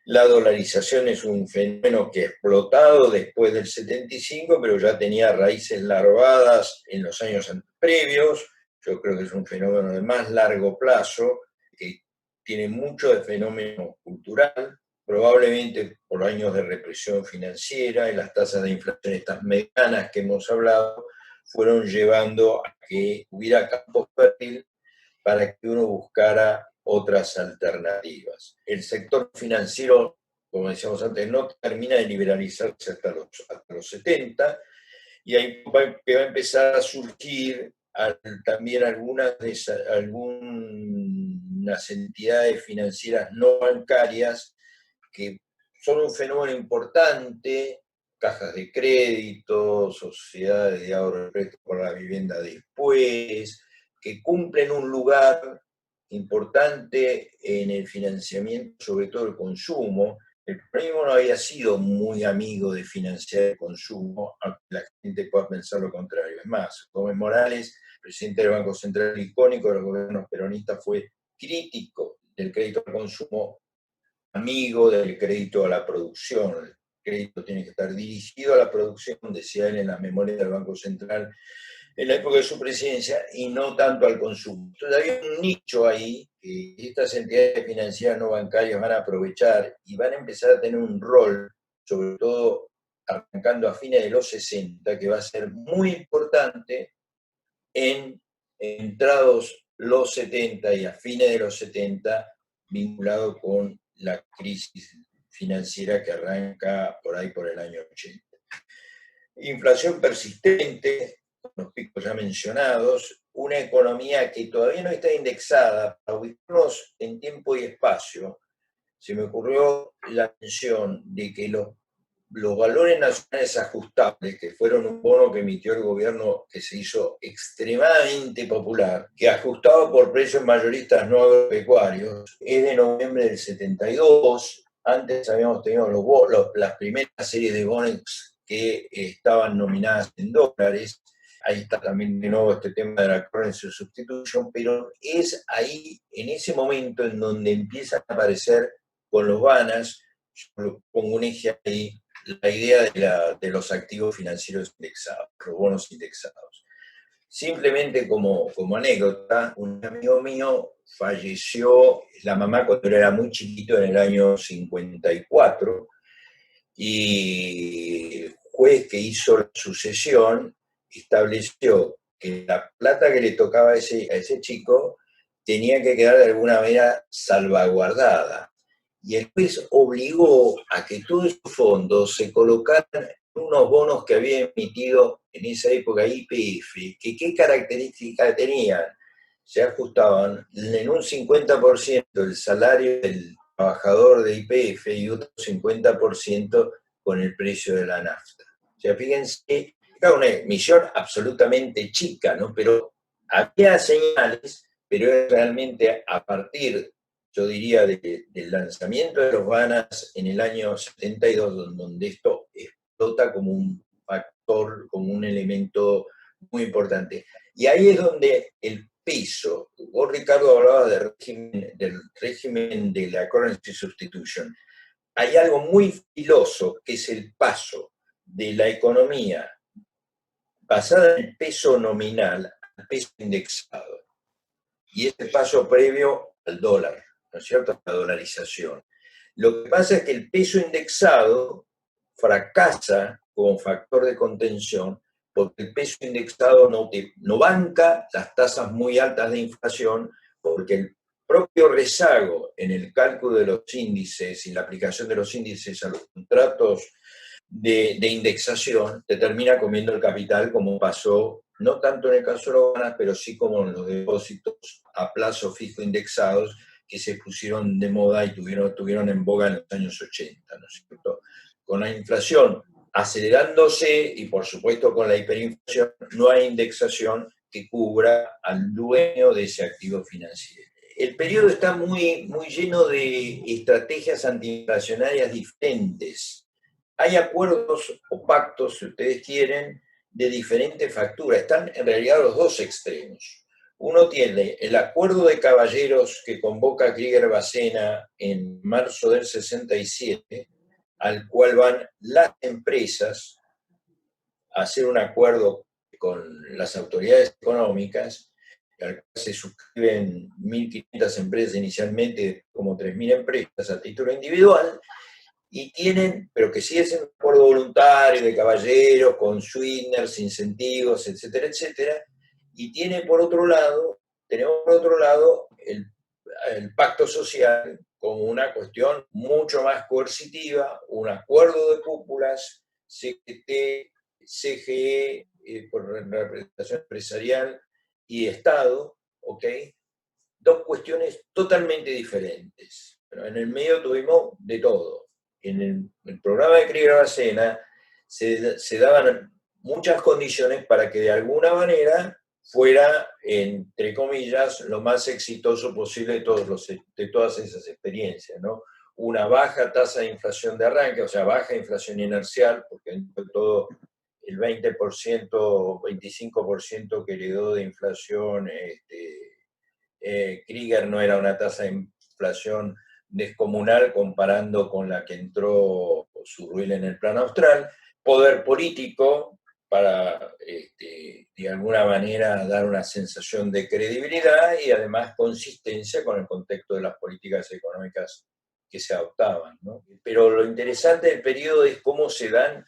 La dolarización es un fenómeno que ha explotado después del 75, pero ya tenía raíces larvadas en los años previos. Yo creo que es un fenómeno de más largo plazo, que tiene mucho de fenómeno cultural, probablemente por años de represión financiera y las tasas de inflación, estas medianas que hemos hablado, fueron llevando a que hubiera campo fértil para que uno buscara otras alternativas. El sector financiero, como decíamos antes, no termina de liberalizarse hasta los 70, y ahí va a empezar a surgir también algunas entidades financieras no bancarias que son un fenómeno importante, cajas de crédito, sociedades de ahorro y préstamo por la vivienda después, que cumplen un lugar importante en el financiamiento, sobre todo el consumo, El peronismo no había sido muy amigo de financiar el consumo, aunque la gente pueda pensar lo contrario. Es más, Gómez Morales, presidente del Banco Central icónico de los gobiernos peronistas, fue crítico del crédito al consumo, amigo del crédito a la producción. El crédito tiene que estar dirigido a la producción, decía él en la memoria del Banco Central en la época de su presidencia, y no tanto al consumo. Entonces había un nicho ahí que estas entidades financieras no bancarias van a aprovechar y van a empezar a tener un rol, sobre todo arrancando a fines de los 60, que va a ser muy importante en entrados los 70 y a fines de los 70, vinculado con la crisis financiera que arranca por ahí por el año 80. Inflación persistente, con los picos ya mencionados, una economía que todavía no está indexada. Para ubicarnos en tiempo y espacio, se me ocurrió la mención de que los valores nacionales ajustables, que fueron un bono que emitió el gobierno que se hizo extremadamente popular, que ajustaba por precios mayoristas no agropecuarios, es de noviembre del 72. Antes habíamos tenido las primeras series de bonos que estaban nominadas en dólares. Ahí está también de nuevo este tema de la currency substitution, pero es ahí, en ese momento, en donde empiezan a aparecer con los BANAs, yo pongo un eje ahí, la idea de los activos financieros indexados, los bonos indexados. Simplemente como anécdota, un amigo mío falleció, la mamá cuando era muy chiquito, en el año 54, y el juez que hizo la sucesión estableció que la plata que le tocaba a ese chico tenía que quedar de alguna manera salvaguardada. Y el juez obligó a que todos esos fondos se colocaran en unos bonos que había emitido en esa época YPF, que qué características tenían. Se ajustaban en un 50% el salario del trabajador de YPF y otro 50% con el precio de la nafta. O sea, fíjense, era una emisión absolutamente chica, ¿no? Pero había señales, pero era realmente a partir, yo diría, del lanzamiento de los BANAs en el año 72, donde esto explota como un factor, como un elemento muy importante. Y ahí es donde el peso, vos Ricardo hablabas del régimen de la currency substitution, hay algo muy filoso que es el paso de la economía basada en el peso nominal al peso indexado. Y este paso previo al dólar, ¿no es cierto?, la dolarización. Lo que pasa es que el peso indexado fracasa como factor de contención porque el peso indexado no banca las tasas muy altas de inflación, porque el propio rezago en el cálculo de los índices y la aplicación de los índices a los contratos de indexación te termina comiendo el capital, como pasó no tanto en el caso de los BANAs, pero sí como en los depósitos a plazo fijo indexados que se pusieron de moda y tuvieron en boga en los años 80, ¿no es cierto? Con la inflación acelerándose y por supuesto con la hiperinflación, no hay indexación que cubra al dueño de ese activo financiero. El periodo está muy lleno de estrategias antiinflacionarias diferentes. Hay acuerdos o pactos, si ustedes quieren, de diferentes facturas. Están en realidad los dos extremos. Uno tiene el acuerdo de caballeros que convoca Krieger-Bacena en marzo del 67, al cual van las empresas a hacer un acuerdo con las autoridades económicas, al cual se suscriben 1.500 empresas inicialmente, como 3.000 empresas a título individual, y tienen, pero que sí es un acuerdo voluntario de caballeros, con sweeteners, incentivos, etcétera, etcétera, y tenemos por otro lado el pacto social como una cuestión mucho más coercitiva, un acuerdo de cúpulas, CGT, CGE, por representación empresarial y Estado, ¿ok? Dos cuestiones totalmente diferentes. Pero en el medio tuvimos de todo. En el programa de Krieger-Bacena se daban muchas condiciones para que de alguna manera fuera, entre comillas, lo más exitoso posible de todas esas experiencias, ¿no? una baja tasa de inflación de arranque, o sea, baja inflación inercial, porque dentro de todo el 20% o 25% que heredó de inflación Krieger no era una tasa de inflación descomunal comparando con la que entró Zurbuel en el Plan Austral, poder político para, de alguna manera, dar una sensación de credibilidad y además consistencia con el contexto de las políticas económicas que se adoptaban, ¿no? Pero lo interesante del periodo es cómo se dan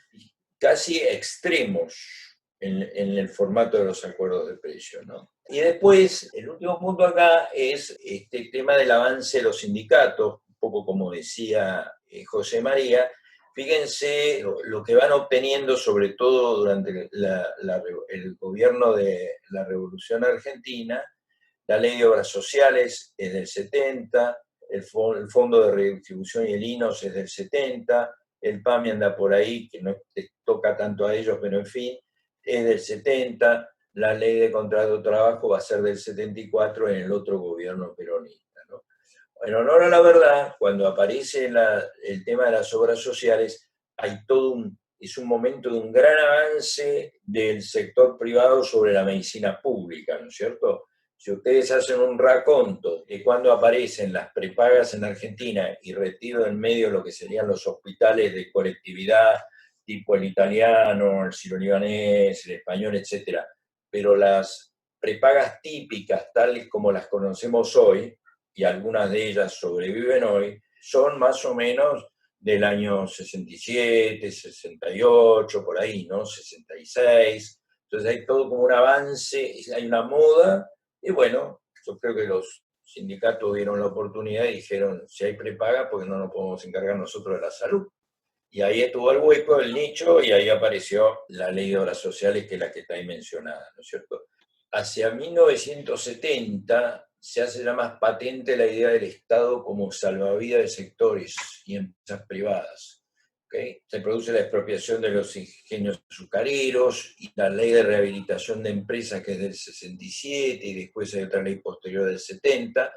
casi extremos en el formato de los acuerdos de precio, ¿no? Y después, el último punto acá es este tema del avance de los sindicatos, un poco como decía José María. Fíjense lo que van obteniendo, sobre todo durante el gobierno de la Revolución Argentina. La Ley de Obras Sociales es del 70, el Fondo de Redistribución y el INOS es del 70, el PAMI anda por ahí, que no toca tanto a ellos, pero en fin, es del 70, la Ley de Contrato de Trabajo va a ser del 74 en el otro gobierno peronista, ¿no? En honor a la verdad, cuando aparece el tema de las obras sociales, hay es un momento de un gran avance del sector privado sobre la medicina pública, ¿no es cierto? Si ustedes hacen un raconto de cuando aparecen las prepagas en Argentina y retiro en medio lo que serían los hospitales de colectividad, tipo el italiano, el siro-libanés, el español, etc. Pero las prepagas típicas, tales como las conocemos hoy, y algunas de ellas sobreviven hoy, son más o menos del año 67, 68, por ahí, ¿no? 66. Entonces hay todo como un avance, hay una moda, y bueno, yo creo que los sindicatos vieron la oportunidad y dijeron, si hay prepaga, porque no nos podemos encargar nosotros de la salud. Y ahí estuvo el hueco, el nicho, y ahí apareció la Ley de Obras Sociales, que es la que está ahí mencionada, ¿no es cierto? Hacia 1970 se hace ya más patente la idea del Estado como salvavidas de sectores y empresas privadas. ¿Okay? Se produce la expropiación de los ingenios azucareros y la ley de rehabilitación de empresas, que es del 67, y después hay otra ley posterior del 70,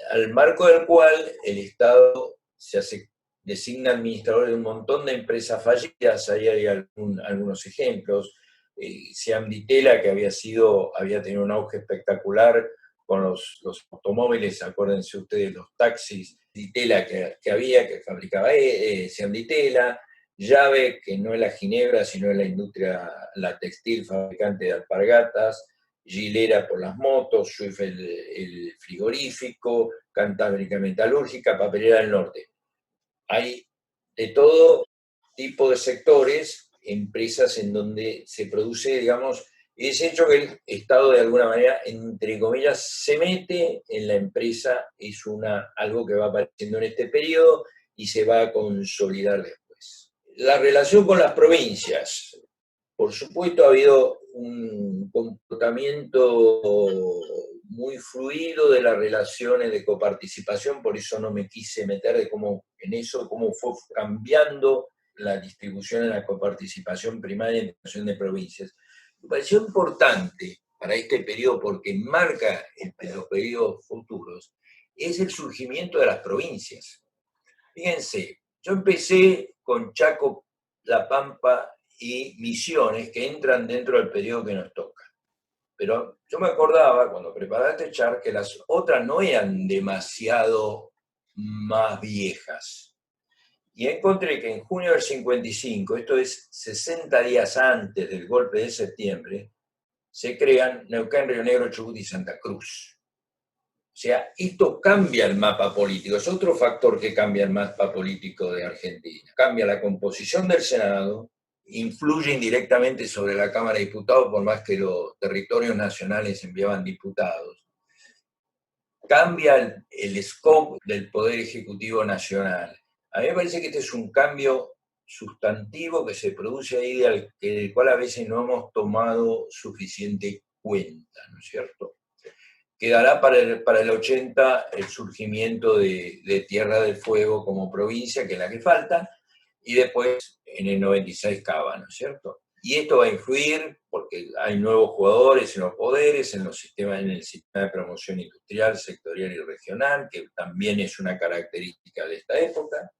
al marco del cual el Estado designa administrador de un montón de empresas fallidas. Ahí hay algunos ejemplos. Siam Ditela, que había tenido un auge espectacular con los automóviles, acuérdense ustedes, los taxis Ditela que fabricaba Siam Ditela. Llave, que no es la Ginebra, sino es la industria, la textil, fabricante de alpargatas. Gilera por las motos, Swift el frigorífico, Cantábrica metalúrgica, Papelera del Norte. Hay de todo tipo de sectores, empresas en donde se produce, digamos, es hecho que el Estado de alguna manera, entre comillas, se mete en la empresa, es algo que va apareciendo en este periodo y se va a consolidar después. La relación con las provincias. Por supuesto, ha habido un comportamiento muy fluido de las relaciones de coparticipación, por eso no me quise meter cómo fue cambiando la distribución en la coparticipación primaria en relación de provincias. Me pareció importante para este periodo, porque marca los periodos futuros, es el surgimiento de las provincias. Fíjense, yo empecé con Chaco, La Pampa y Misiones, que entran dentro del periodo que nos toca. Pero yo me acordaba, cuando preparaba este chart, que las otras no eran demasiado más viejas. Y encontré que en junio del 55, esto es 60 días antes del golpe de septiembre, se crean Neuquén, Río Negro, Chubut y Santa Cruz. O sea, esto cambia el mapa político, es otro factor que cambia el mapa político de Argentina. Cambia la composición del Senado, influye indirectamente sobre la Cámara de Diputados, por más que los territorios nacionales enviaban diputados. Cambia el scope del Poder Ejecutivo Nacional. A mí me parece que este es un cambio sustantivo que se produce ahí, del cual a veces no hemos tomado suficiente cuenta, ¿no es cierto? Quedará para el 80 el surgimiento de Tierra del Fuego como provincia, que es la que falta, y después en el 96 Cava, ¿no es cierto? Y esto va a influir porque hay nuevos jugadores en los poderes, en el sistema de promoción industrial, sectorial y regional, que también es una característica de esta época.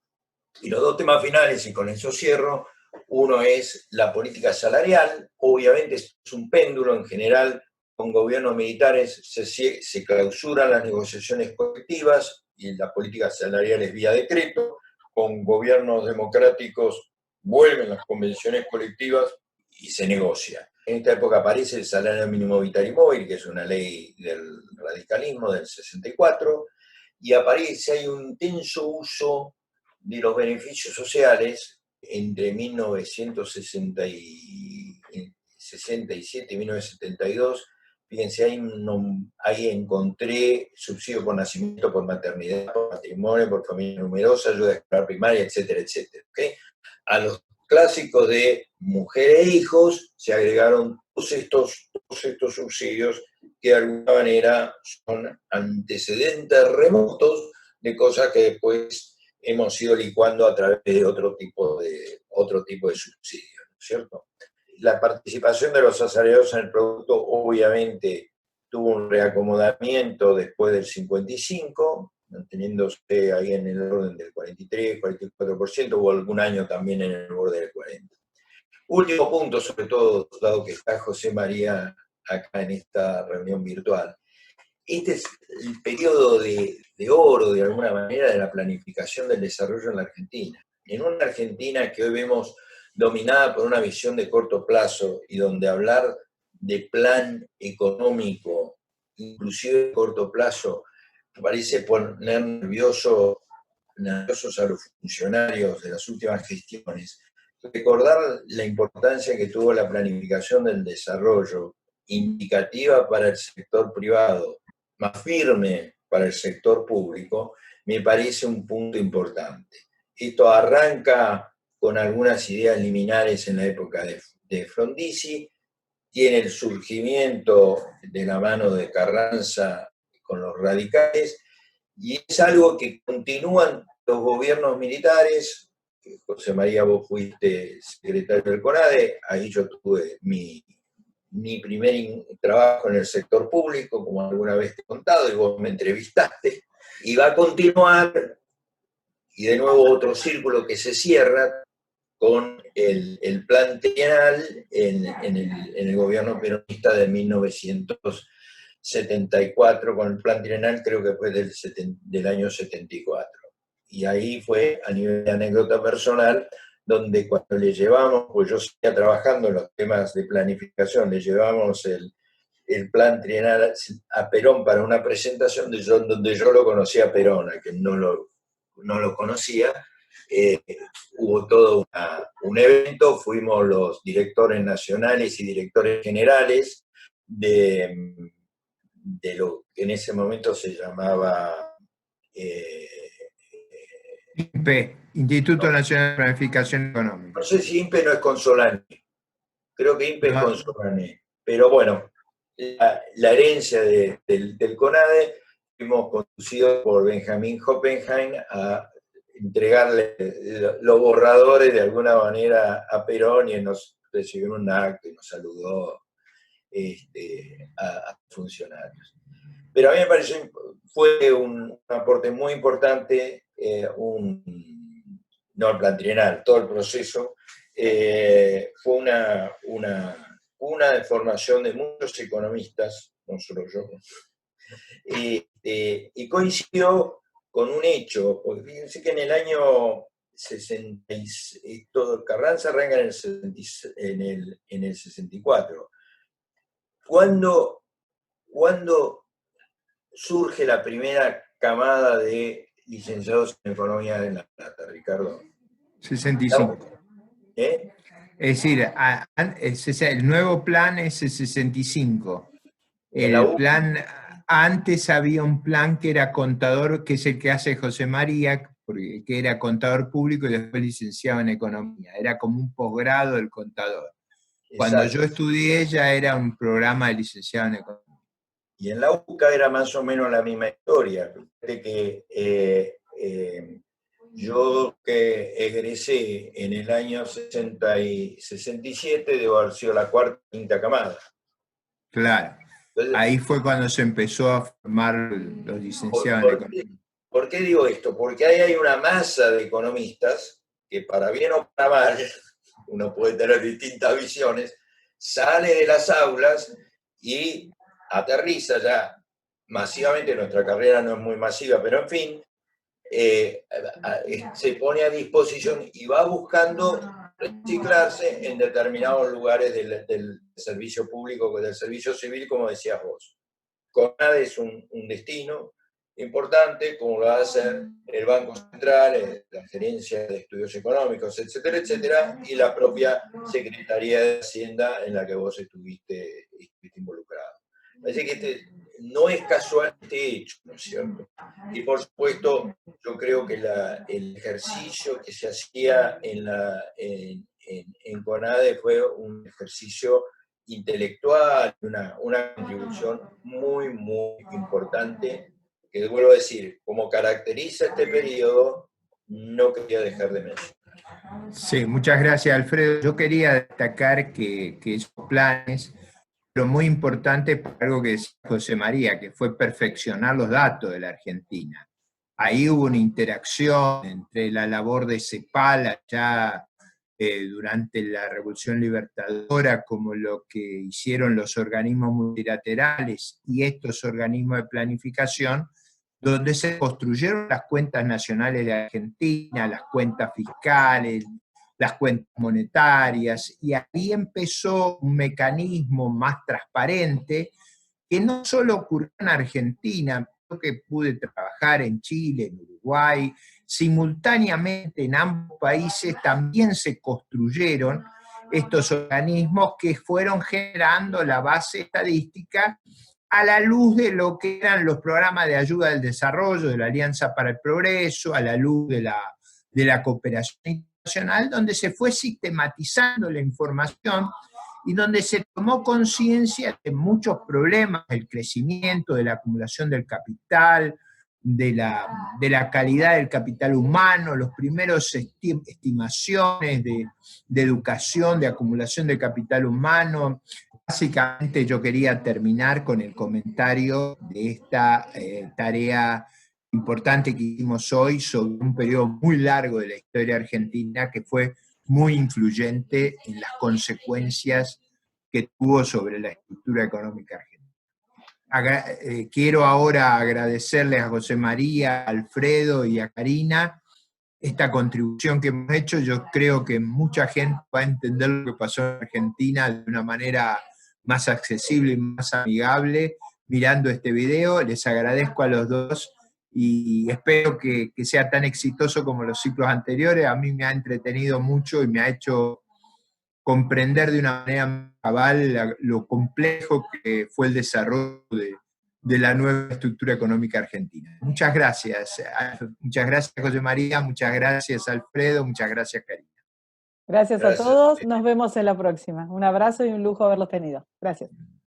Y los dos temas finales, y con eso cierro, uno es la política salarial. Obviamente es un péndulo en general. Con gobiernos militares se clausuran las negociaciones colectivas y la política salarial es vía decreto. Con gobiernos democráticos vuelven las convenciones colectivas y se negocia. En esta época aparece el salario mínimo vital y móvil, que es una ley del radicalismo del 64, y hay un intenso uso de los beneficios sociales entre 1967 y 1972. Fíjense, ahí encontré subsidio por nacimiento, por maternidad, por matrimonio, por familia numerosa, ayuda escolar primaria, etcétera, etcétera. ¿Okay? A los clásicos de mujer e hijos se agregaron todos estos subsidios que de alguna manera son antecedentes remotos de cosas que después hemos ido licuando a través de otro tipo de subsidios, ¿no es cierto? La participación de los asalariados en el producto obviamente tuvo un reacomodamiento después del 55, manteniéndose ahí en el orden del 43, 44%, hubo algún año también en el borde del 40%. Último punto, sobre todo, dado que está José María acá en esta reunión virtual. Este es el periodo de oro, de alguna manera, de la planificación del desarrollo en la Argentina. En una Argentina que hoy vemos dominada por una visión de corto plazo y donde hablar de plan económico, inclusive de corto plazo, parece poner nerviosos a los funcionarios de las últimas gestiones. Recordar la importancia que tuvo la planificación del desarrollo, indicativa para el sector privado, más firme para el sector público, me parece un punto importante. Esto arranca con algunas ideas liminares en la época de Frondizi, tiene el surgimiento de la mano de Carranza con los radicales, y es algo que continúan los gobiernos militares. José María, vos fuiste secretario del CONADE, ahí yo tuve mi primer trabajo en el sector público, como alguna vez te he contado, y vos me entrevistaste, y va a continuar, y de nuevo otro círculo que se cierra con el plan trienal en el gobierno peronista de 1974, con el plan trienal creo que fue del año 74. Y ahí fue, a nivel de anécdota personal, donde cuando le llevamos, pues yo seguía trabajando en los temas de planificación, le llevamos el plan trienal a Perón para una presentación donde yo lo conocía a Perón, a que no lo conocía. Hubo todo un evento, fuimos los directores nacionales y directores generales de lo que en ese momento se llamaba INPE, Instituto Nacional de Planificación Económica. No sé si INPE no es Consolani, creo que INPE es Consolani, pero bueno, la herencia del CONADE, fuimos conducidos por Benjamín Hoppenheim a entregarle los borradores de alguna manera a Perón, y nos recibió en un acto y nos saludó a funcionarios. Pero a mí me pareció, fue un aporte muy importante, no el plan trienal, todo el proceso, fue una deformación de muchos economistas, no solo yo, y coincidió con un hecho, porque fíjense que en el año 66, Carranza arranca en el 64. ¿Cuándo surge la primera camada de licenciados en Economía en La Plata, Ricardo? 65. ¿Eh? Es decir, el nuevo plan es el 65. El plan, antes había un plan que era contador, que es el que hace José María, que era contador público y después licenciado en Economía. Era como un posgrado del contador. Cuando yo estudié ya era un programa de licenciado en Economía. Y en la UCA era más o menos la misma historia. Que Yo que egresé en el año 67, debo haber sido la cuarta o quinta camada. Claro. Entonces, Ahí fue cuando se empezó a formar los licenciados en economía. ¿por qué digo esto? Porque ahí hay una masa de economistas que, para bien o para mal, uno puede tener distintas visiones, sale de las aulas y aterriza ya masivamente. Nuestra carrera no es muy masiva, pero en fin, se pone a disposición y va buscando reciclarse en determinados lugares del servicio público, del servicio civil, como decías vos. CONADE es un destino importante, como lo va a hacer el Banco Central, la Gerencia de Estudios Económicos, etcétera, etcétera, y la propia Secretaría de Hacienda en la que vos estuviste involucrado. Así que no es casual este hecho, ¿no es cierto? Y por supuesto, yo creo que el ejercicio que se hacía en CONADE fue un ejercicio intelectual, una contribución muy, muy importante, que vuelvo a decir, como caracteriza este periodo, no quería dejar de mencionar. Sí, muchas gracias, Alfredo. Yo quería destacar que esos planes, pero muy importante por algo que decía José María, que fue perfeccionar los datos de la Argentina. Ahí hubo una interacción entre la labor de CEPAL allá durante la Revolución Libertadora, como lo que hicieron los organismos multilaterales y estos organismos de planificación, donde se construyeron las cuentas nacionales de Argentina, las cuentas fiscales, las cuentas monetarias, y ahí empezó un mecanismo más transparente que no solo ocurrió en Argentina, yo que pude trabajar en Chile, en Uruguay, simultáneamente en ambos países también se construyeron estos organismos que fueron generando la base estadística a la luz de lo que eran los programas de ayuda al desarrollo, de la Alianza para el Progreso, a la luz de la cooperación internacional, donde se fue sistematizando la información y donde se tomó conciencia de muchos problemas, del crecimiento, de la acumulación del capital, de la calidad del capital humano, los primeros estimaciones de educación, de acumulación de capital humano. Básicamente yo quería terminar con el comentario de esta tarea importante que hicimos hoy sobre un periodo muy largo de la historia argentina que fue muy influyente en las consecuencias que tuvo sobre la estructura económica argentina. Quiero ahora agradecerles a José María, a Alfredo y a Karina esta contribución que hemos hecho. Yo creo que mucha gente va a entender lo que pasó en Argentina de una manera más accesible y más amigable mirando este video. Les agradezco a los dos y espero que sea tan exitoso como los ciclos anteriores. A mí me ha entretenido mucho y me ha hecho comprender de una manera cabal lo complejo que fue el desarrollo de la nueva estructura económica argentina. Muchas gracias. Muchas gracias, José María. Muchas gracias, Alfredo. Muchas gracias, Karina. Gracias a todos. Nos vemos en la próxima. Un abrazo y un lujo haberlos tenido. Gracias.